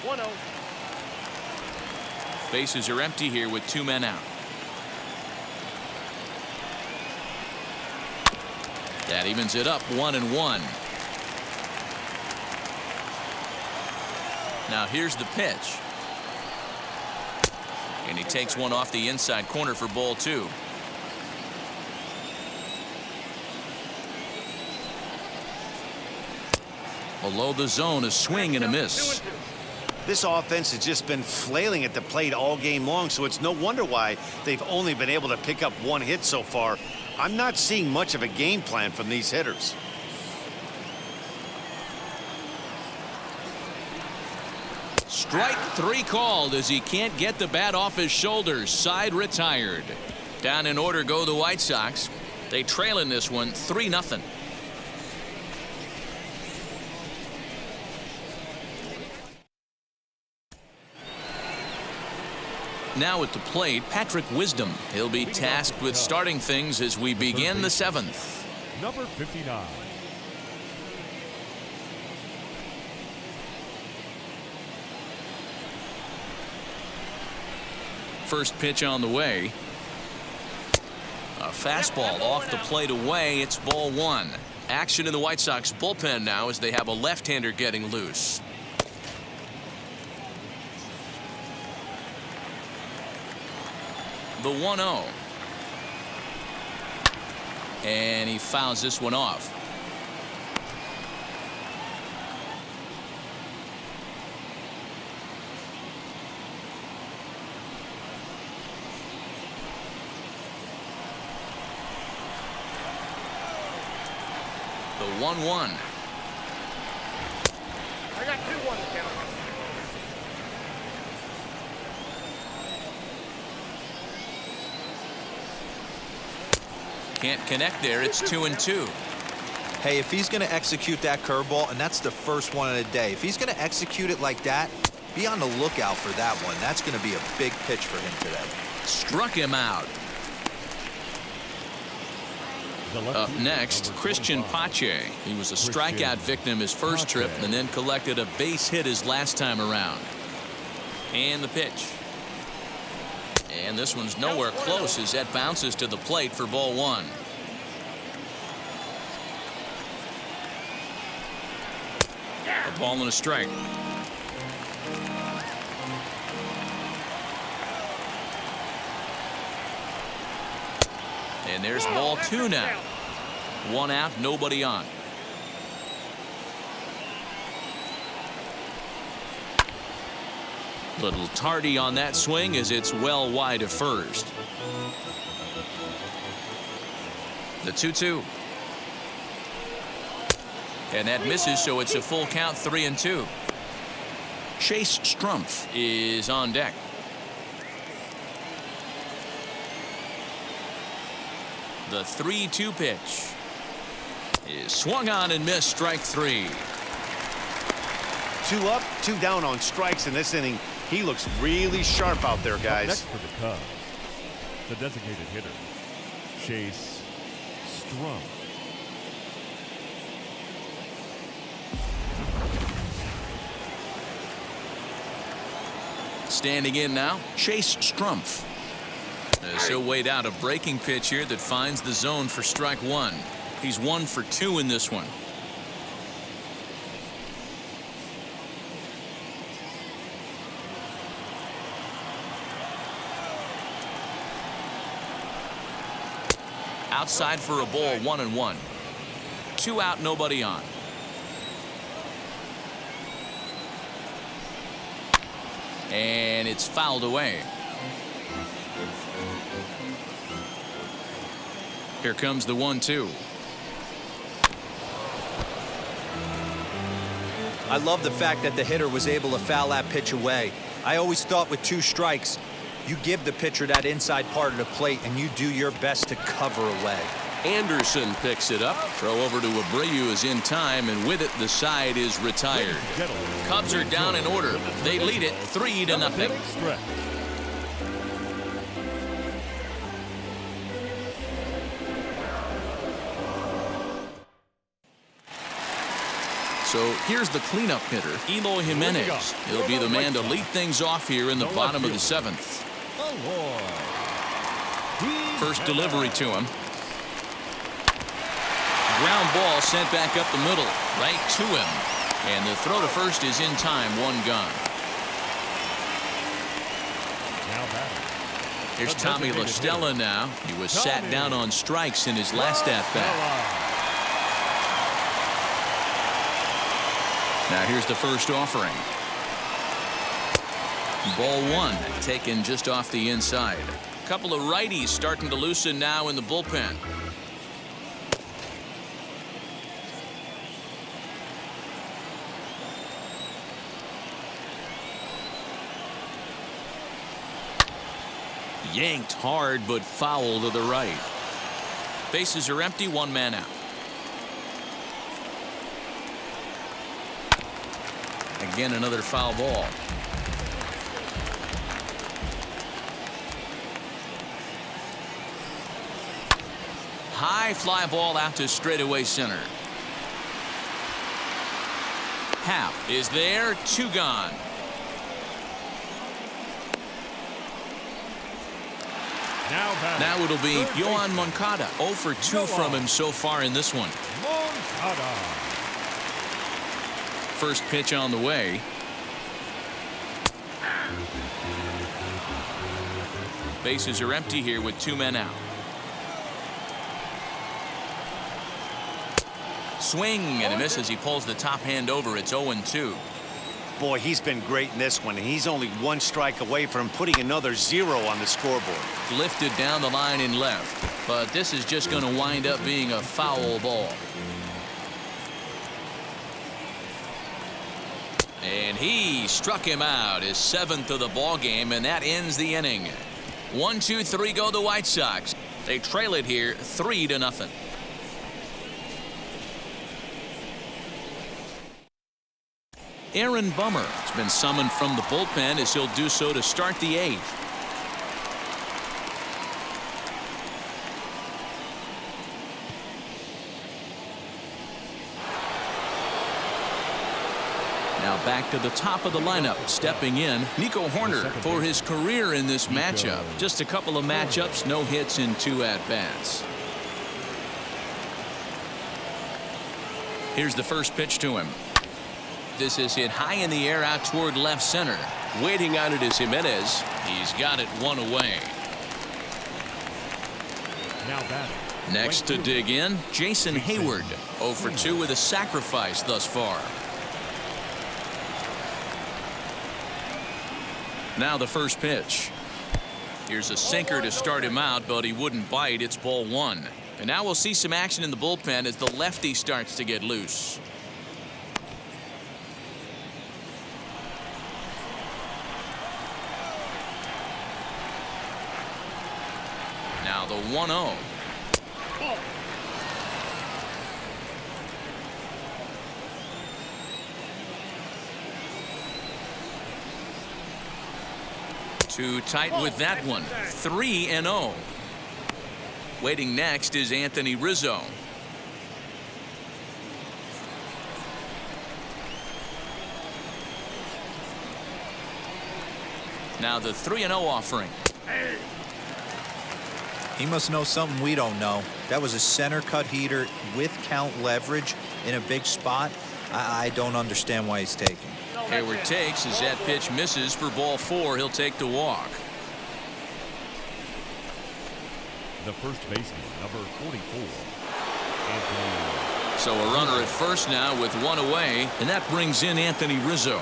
1-0. Bases are empty here with 2 men out. That evens it up 1-1. Now here's the pitch. And he takes one off the inside corner for ball 2. Below the zone, a swing and a miss. This offense has just been flailing at the plate all game long, so it's no wonder why they've only been able to pick up 1 hit so far. I'm not seeing much of a game plan from these hitters. Strike 3 called as he can't get the bat off his shoulders. Side retired. Down in order go the White Sox. They trail in this one 3-0. Now at the plate, Patrick Wisdom. He'll be tasked with starting things as we begin the 7th. Number 59. First pitch on the way. A fastball off the plate away. It's ball 1. Action in the White Sox bullpen now as they have a left-hander getting loose. The 1-0. And he fouls this one off. The 1-1. I got 2 on the count. Can't connect there. It's 2-2. Hey, if he's going to execute that curveball, and that's the first one of the day, if he's going to execute it like that, be on the lookout for that one. That's going to be a big pitch for him today. Struck him out. Up next, Christian Pache. He was a strikeout victim his first trip and then collected a base hit his last time around. And the pitch. And this one's nowhere close as that bounces to the plate for ball 1. A ball and a strike. And there's ball 2 now. 1 out, nobody on. Little tardy on that swing as it's well wide of first. The 2-2. And that misses, so it's a full count, 3-2. Chase Strumpf is on deck. The 3-2 pitch is swung on and missed, strike 3. 2 up, 2 down on strikes in this inning. He looks really sharp out there, guys. Next for the Cubs, the designated hitter, Chase Strumpf. Standing in now, Chase Strumpf. So weighed out a breaking pitch here that finds the zone for strike 1. He's 1 for 2 in this one. Outside for a ball, 1-1. 2 out, nobody on. And it's fouled away. Here comes the 1-2. I love the fact that the hitter was able to foul that pitch away. I always thought with 2 strikes, you give the pitcher that inside part of the plate and you do your best to cover away. Anderson picks it up. Throw over to Abreu is in time, and with it, the side is retired. Cubs are down in order. They lead it 3-0. So here's the cleanup hitter, Eloy Jimenez. He'll be the man to lead things off here in the bottom of the 7th. First delivery to him. Ground ball sent back up the middle, right to him. And the throw to first is in time, 1 gone. Here's Tommy La Stella now. He was sat down on strikes in his last at-bat. Now here's the first offering. Ball 1 taken just off the inside. A couple of righties starting to loosen now in the bullpen. Yanked hard but foul to the right. Bases are empty, 1 man out. Again, another foul ball. high fly ball out to straightaway center. Happ is there, 2 gone. Now it'll be Yoan Moncada. 0 for 2 from him so far in this one. Moncada. First pitch on the way. Bases are empty here with 2 men out. Swing and a miss as he pulls the top hand over. It's 0-2. Boy, he's been great in this one, and he's only 1 strike away from putting another 0 on the scoreboard. Lifted down the line in left, but this is just going to wind up being a foul ball. And he struck him out, his 7th of the ball game, and that ends the inning. 1-2-3 go the White Sox. They trail it here 3-0. Aaron Bummer has been summoned from the bullpen as he'll do so to start the 8th. Now back to the top of the lineup, stepping in, Nico Hoerner for his career in this matchup. Just a couple of matchups, no hits in 2 at-bats. Here's the first pitch to him. This is hit high in the air out toward left center. Waiting on it is Jimenez. He's got it 1 away. Now batting. Next to dig in, Jason Hayward. 0 for 2 with a sacrifice thus far. Now the first pitch. Here's a sinker to start him out, but he wouldn't bite. It's ball 1. And now we'll see some action in the bullpen as the lefty starts to get loose. Now the 1-0. Too tight with that one. 3-0. Waiting next is Anthony Rizzo. Now the 3-0 offering. He must know something we don't know. That was a center cut heater with count leverage in a big spot. I don't understand why he's taking. Hayward takes as that pitch misses for ball 4. He'll take the walk. The first baseman, number 44, Anthony. So a runner at first now with 1 away, and that brings in Anthony Rizzo.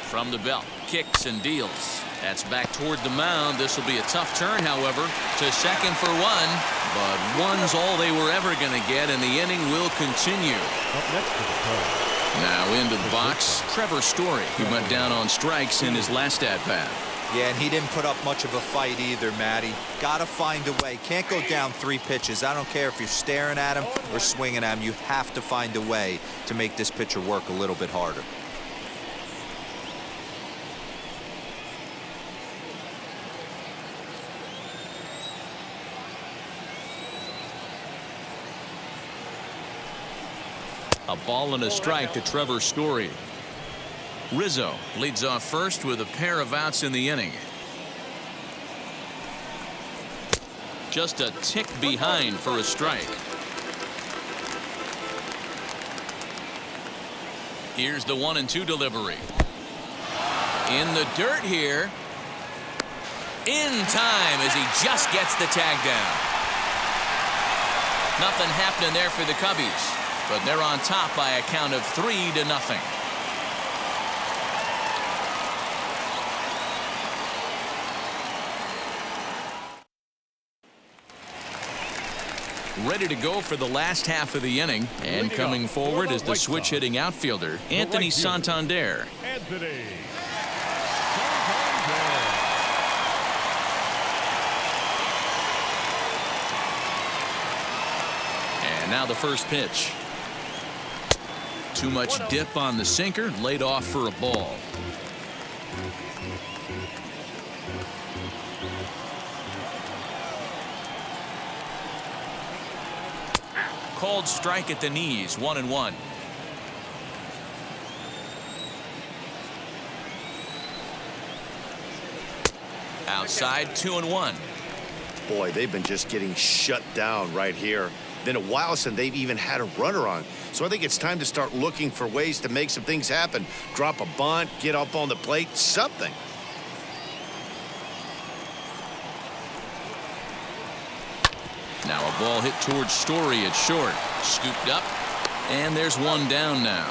From the belt, kicks and deals. That's back toward the mound. This will be a tough turn, however, to second for 1. But 1's all they were ever going to get, and the inning will continue. Up next to the plate. Now into the box, Trevor Story, who went down on strikes in his last at-bat. Yeah, and he didn't put up much of a fight either, Matty. Gotta find a way. Can't go down 3 pitches. I don't care if you're staring at him or swinging at him. You have to find a way to make this pitcher work a little bit harder. A ball and a strike to Trevor Story. Rizzo leads off first with a pair of outs in the inning. Just a tick behind for a strike. Here's the 1-2 delivery. In the dirt here. In time as he just gets the tag down. Nothing happening there for the Cubbies. But they're on top by a count of 3-0. Ready to go for the last half of the inning. And coming forward is the switch-hitting outfielder, Anthony Santander. Anthony. And now the first pitch. Too much dip on the sinker, laid off for a ball. Called strike at the knees, 1-1. Outside, 2-1. Boy, they've been just getting shut down right here. Been a while since they've even had a runner on. So I think it's time to start looking for ways to make some things happen. Drop a bunt, get up on the plate, something. Now a ball hit towards Story at short. Scooped up. And there's one down now.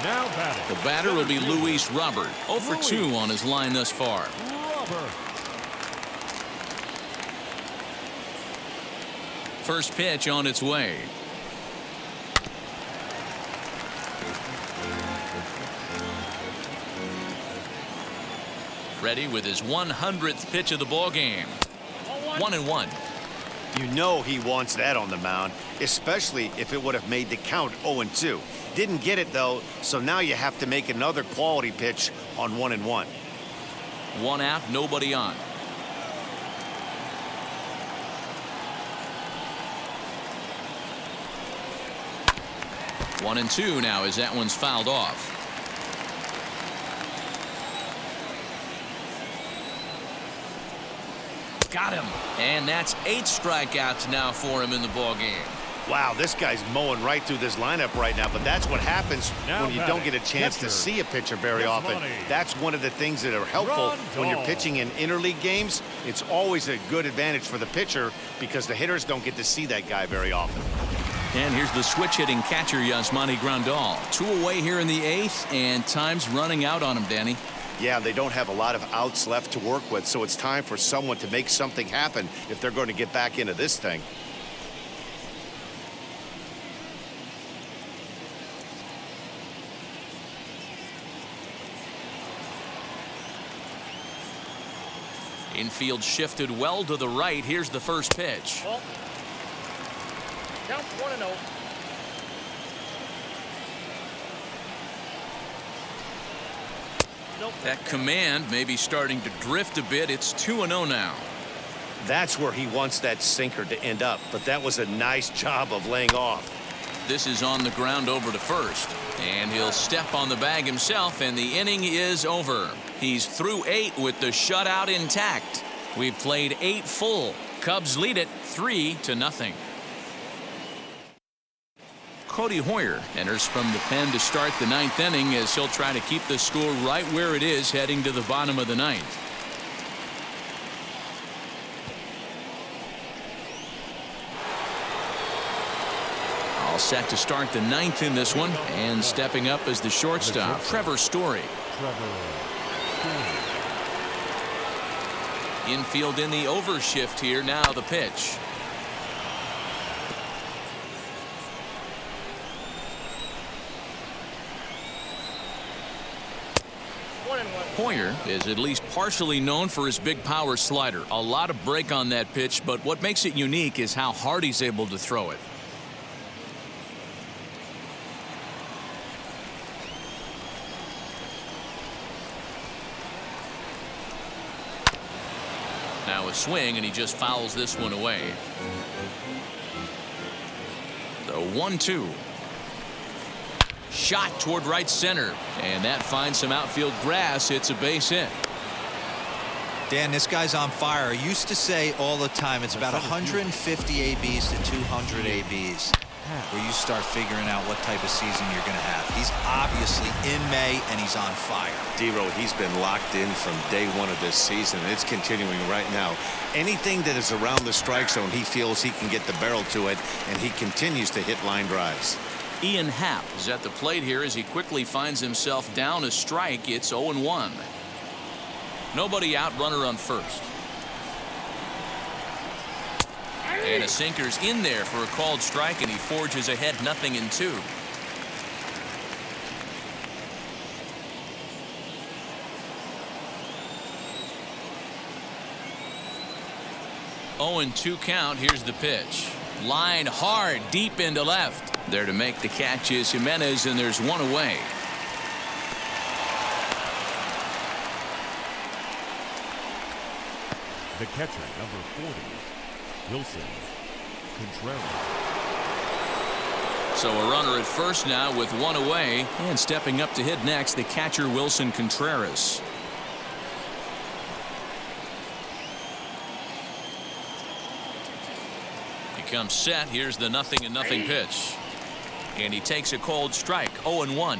Now batting. The batter will be Luis Robert. 0 for 2 on his line thus far. Robert. First pitch on its way. Ready with his 100th pitch of the ball game. 1-1. You know he wants that on the mound, especially if it would have made the count 0-2. Didn't get it, though, so now you have to make another quality pitch on 1-1. 1 out, nobody on. One and two now as that one's fouled off. Got him. And that's 8 strikeouts now for him in the ball game. Wow, this guy's mowing right through this lineup right now, but that's what happens Now when you don't get a chance to catcher, see a pitcher very often. Yasmani. That's one of the things that are helpful when you're pitching in interleague games. It's always a good advantage for the pitcher because the hitters don't get to see that guy very often. And here's the switch hitting catcher Yasmani Grandal. 2 away here in the 8th, and time's running out on him, Danny. Yeah, they don't have a lot of outs left to work with, so it's time for someone to make something happen if they're going to get back into this thing. Infield shifted well to the right. Here's the first pitch. Ball. Count 1-0. Nope. That command may be starting to drift a bit. It's 2-0 now. That's where he wants that sinker to end up, but that was a nice job of laying off. This is on the ground over to first, and he'll step on the bag himself, and the inning is over. He's through 8 with the shutout intact. We've played 8 full. Cubs lead it 3-0. Cody Hoyer enters from the pen to start the 9th inning as he'll try to keep the score right where it is heading to the bottom of the 9th. All set to start the 9th in this one, and stepping up as the shortstop, Trevor Story. Infield in the overshift here. Now the pitch. Hoyer is at least partially known for his big power slider. A lot of break on that pitch, but what makes it unique is how hard he's able to throw it. Now a swing, and he just fouls this one away. The 1-2. Shot toward right center, and that finds some outfield grass. It's a base hit. Dan, this guy's on fire. I used to say all the time it's about 150 ABs to 200 ABs where you start figuring out what type of season you're going to have. He's obviously in May, and he's on fire. D-Row, he's been locked in from day one of this season, and it's continuing right now. Anything that is around the strike zone, he feels he can get the barrel to it, and he continues to hit line drives. Ian Happ is at the plate here as he quickly finds himself down a strike. It's 0-1. Nobody out, runner on first. And a sinker's in there for a called strike, and he forges ahead 0-2. Oh, and 2 count. Here's the pitch. Line hard deep into left. There to make the catch is Jimenez, and there's one away. The catcher, number 40, Wilson Contreras. So a runner at first now with one away, and stepping up to hit next, the catcher Wilson Contreras. He comes set. Here's the 0-0 pitch, and he takes a cold strike. 0-1.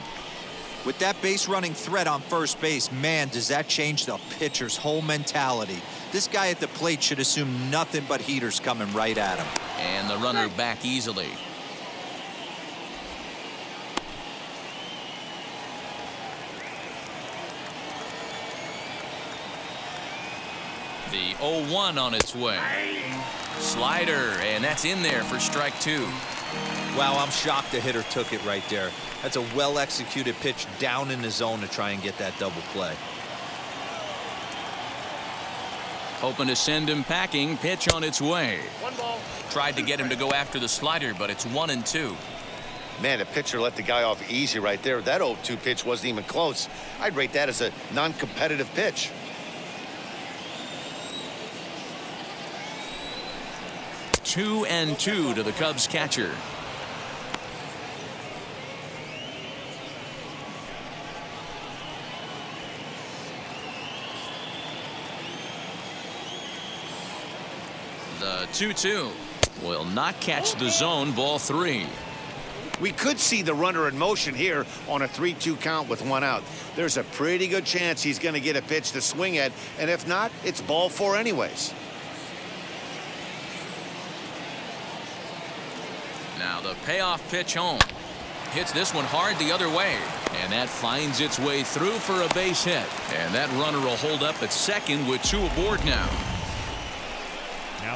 With that base running threat on first base, man, does that change the pitcher's whole mentality. This guy at the plate should assume nothing but heaters coming right at him. And the runner back easily. The 0-1 on its way. Slider, and that's in there for strike 2. Wow, I'm shocked the hitter took it right there. That's a well-executed pitch down in the zone to try and get that double play. Hoping to send him packing. Pitch on its way. 1 ball. Tried to get him to go after the slider, but it's 1-2. Man, the pitcher let the guy off easy right there. That 0-2 pitch wasn't even close. I'd rate that as a non-competitive pitch. 2-2 to the Cubs catcher. The 2-2 will not catch the zone. Ball 3. We could see the runner in motion here on a 3-2 count with 1 out. There's a pretty good chance he's going to get a pitch to swing at, and if not, it's ball 4 anyways. Now the payoff pitch home. Hits this one hard the other way, and that finds its way through for a base hit. And that runner will hold up at second with 2 aboard now.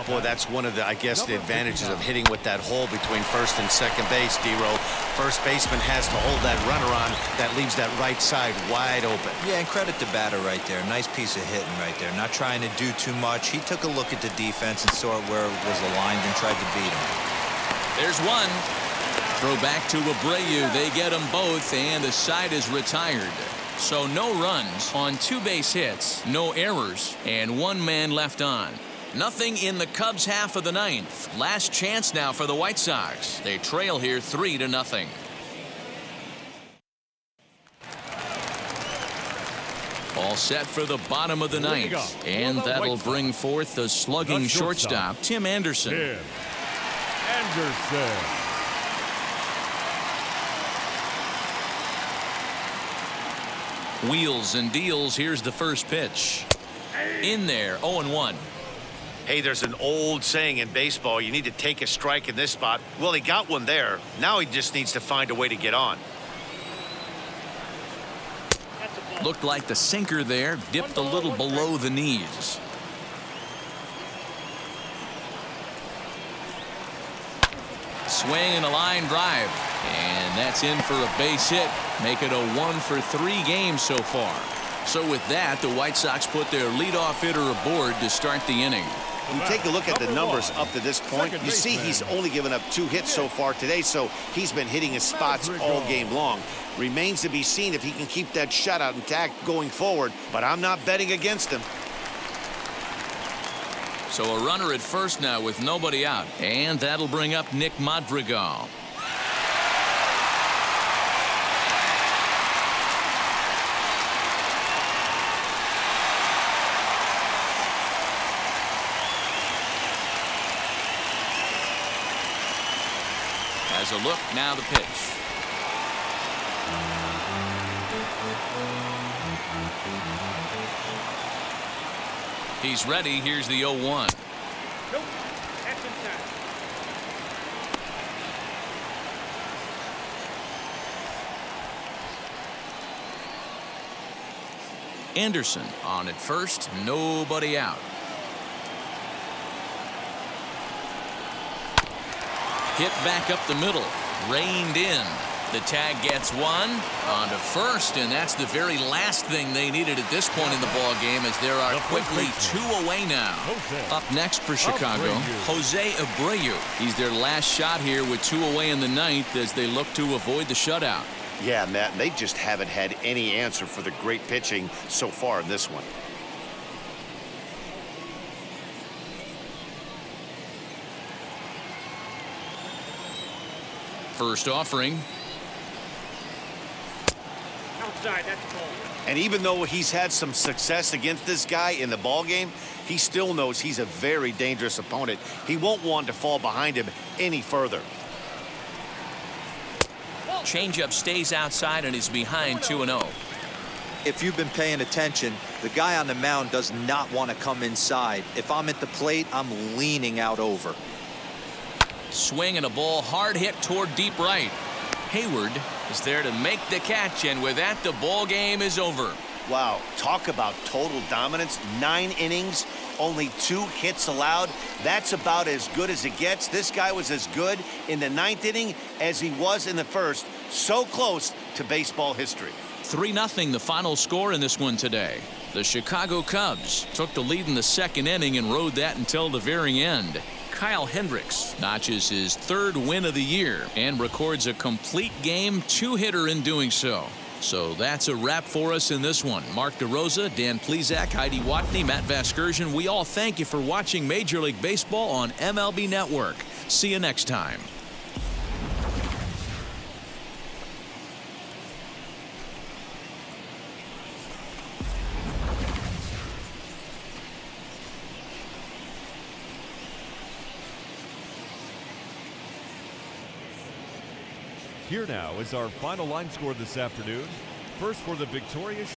Boy, that's one of the, I guess, the advantages of hitting with that hole between first and second base, D-Row. First baseman has to hold that runner on. That leaves that right side wide open. Yeah, and credit to batter right there. Nice piece of hitting right there. Not trying to do too much. He took a look at the defense and saw it where it was aligned and tried to beat him. There's one. Throw back to Abreu. They get them both, and the side is retired. So no runs on 2 base hits, no errors, and 1 man left on. Nothing in the Cubs' half of the 9th. Last chance now for the White Sox. They trail here 3-0. All set for the bottom of the 9th, and that'll bring forth the slugging shortstop, Tim Anderson. Tim Anderson. Wheels and deals. Here's the first pitch. In there. 0-1. Hey, there's an old saying in baseball, you need to take a strike in this spot. Well, he got one there. Now he just needs to find a way to get on. Looked like the sinker there, dipped a little below the knees. Swing and a line drive, and that's in for a base hit. Make it a 1 for 3 games so far. So with that, the White Sox put their leadoff hitter aboard to start the inning. You take a look at the numbers up to this point. You see he's only given up 2 hits so far today, so he's been hitting his spots all game long. Remains to be seen if he can keep that shutout intact going forward, but I'm not betting against him. So a runner at first now with nobody out, and that'll bring up Nick Madrigal. As a look, now the pitch. He's ready. Here's the 0-1. Nope. That's inside. Anderson on at first, nobody out. Hit back up the middle, reined in. The tag gets one on to first, and that's the very last thing they needed at this point in the ball game, as there are quickly 2 away now. Up next for Chicago, Jose Abreu. He's their last shot here with 2 away in the ninth as they look to avoid the shutout. Yeah, Matt, they just haven't had any answer for the great pitching so far in this one. First offering. Outside, that's ball. And even though he's had some success against this guy in the ball game, he still knows he's a very dangerous opponent. He won't want to fall behind him any further. Changeup stays outside and is behind 2-0. If you've been paying attention, the guy on the mound does not want to come inside. If I'm at the plate, I'm leaning out over. Swing and a ball hard hit toward deep right. Hayward is there to make the catch, and with that, the ball game is over. Wow, talk about total dominance. 9 innings, only 2 hits allowed. That's about as good as it gets. This guy was as good in the 9th inning as he was in the first. So close to baseball history. 3-0 the final score in this one today. The Chicago Cubs took the lead in the 2nd inning and rode that until the very end. Kyle Hendricks notches his 3rd win of the year and records a complete game 2-hitter in doing so. So that's a wrap for us in this one. Mark DeRosa, Dan Plesac, Heidi Watney, Matt Vasgersian. We all thank you for watching Major League Baseball on MLB Network. See you next time. Here now is our final line score this afternoon. First for the victorious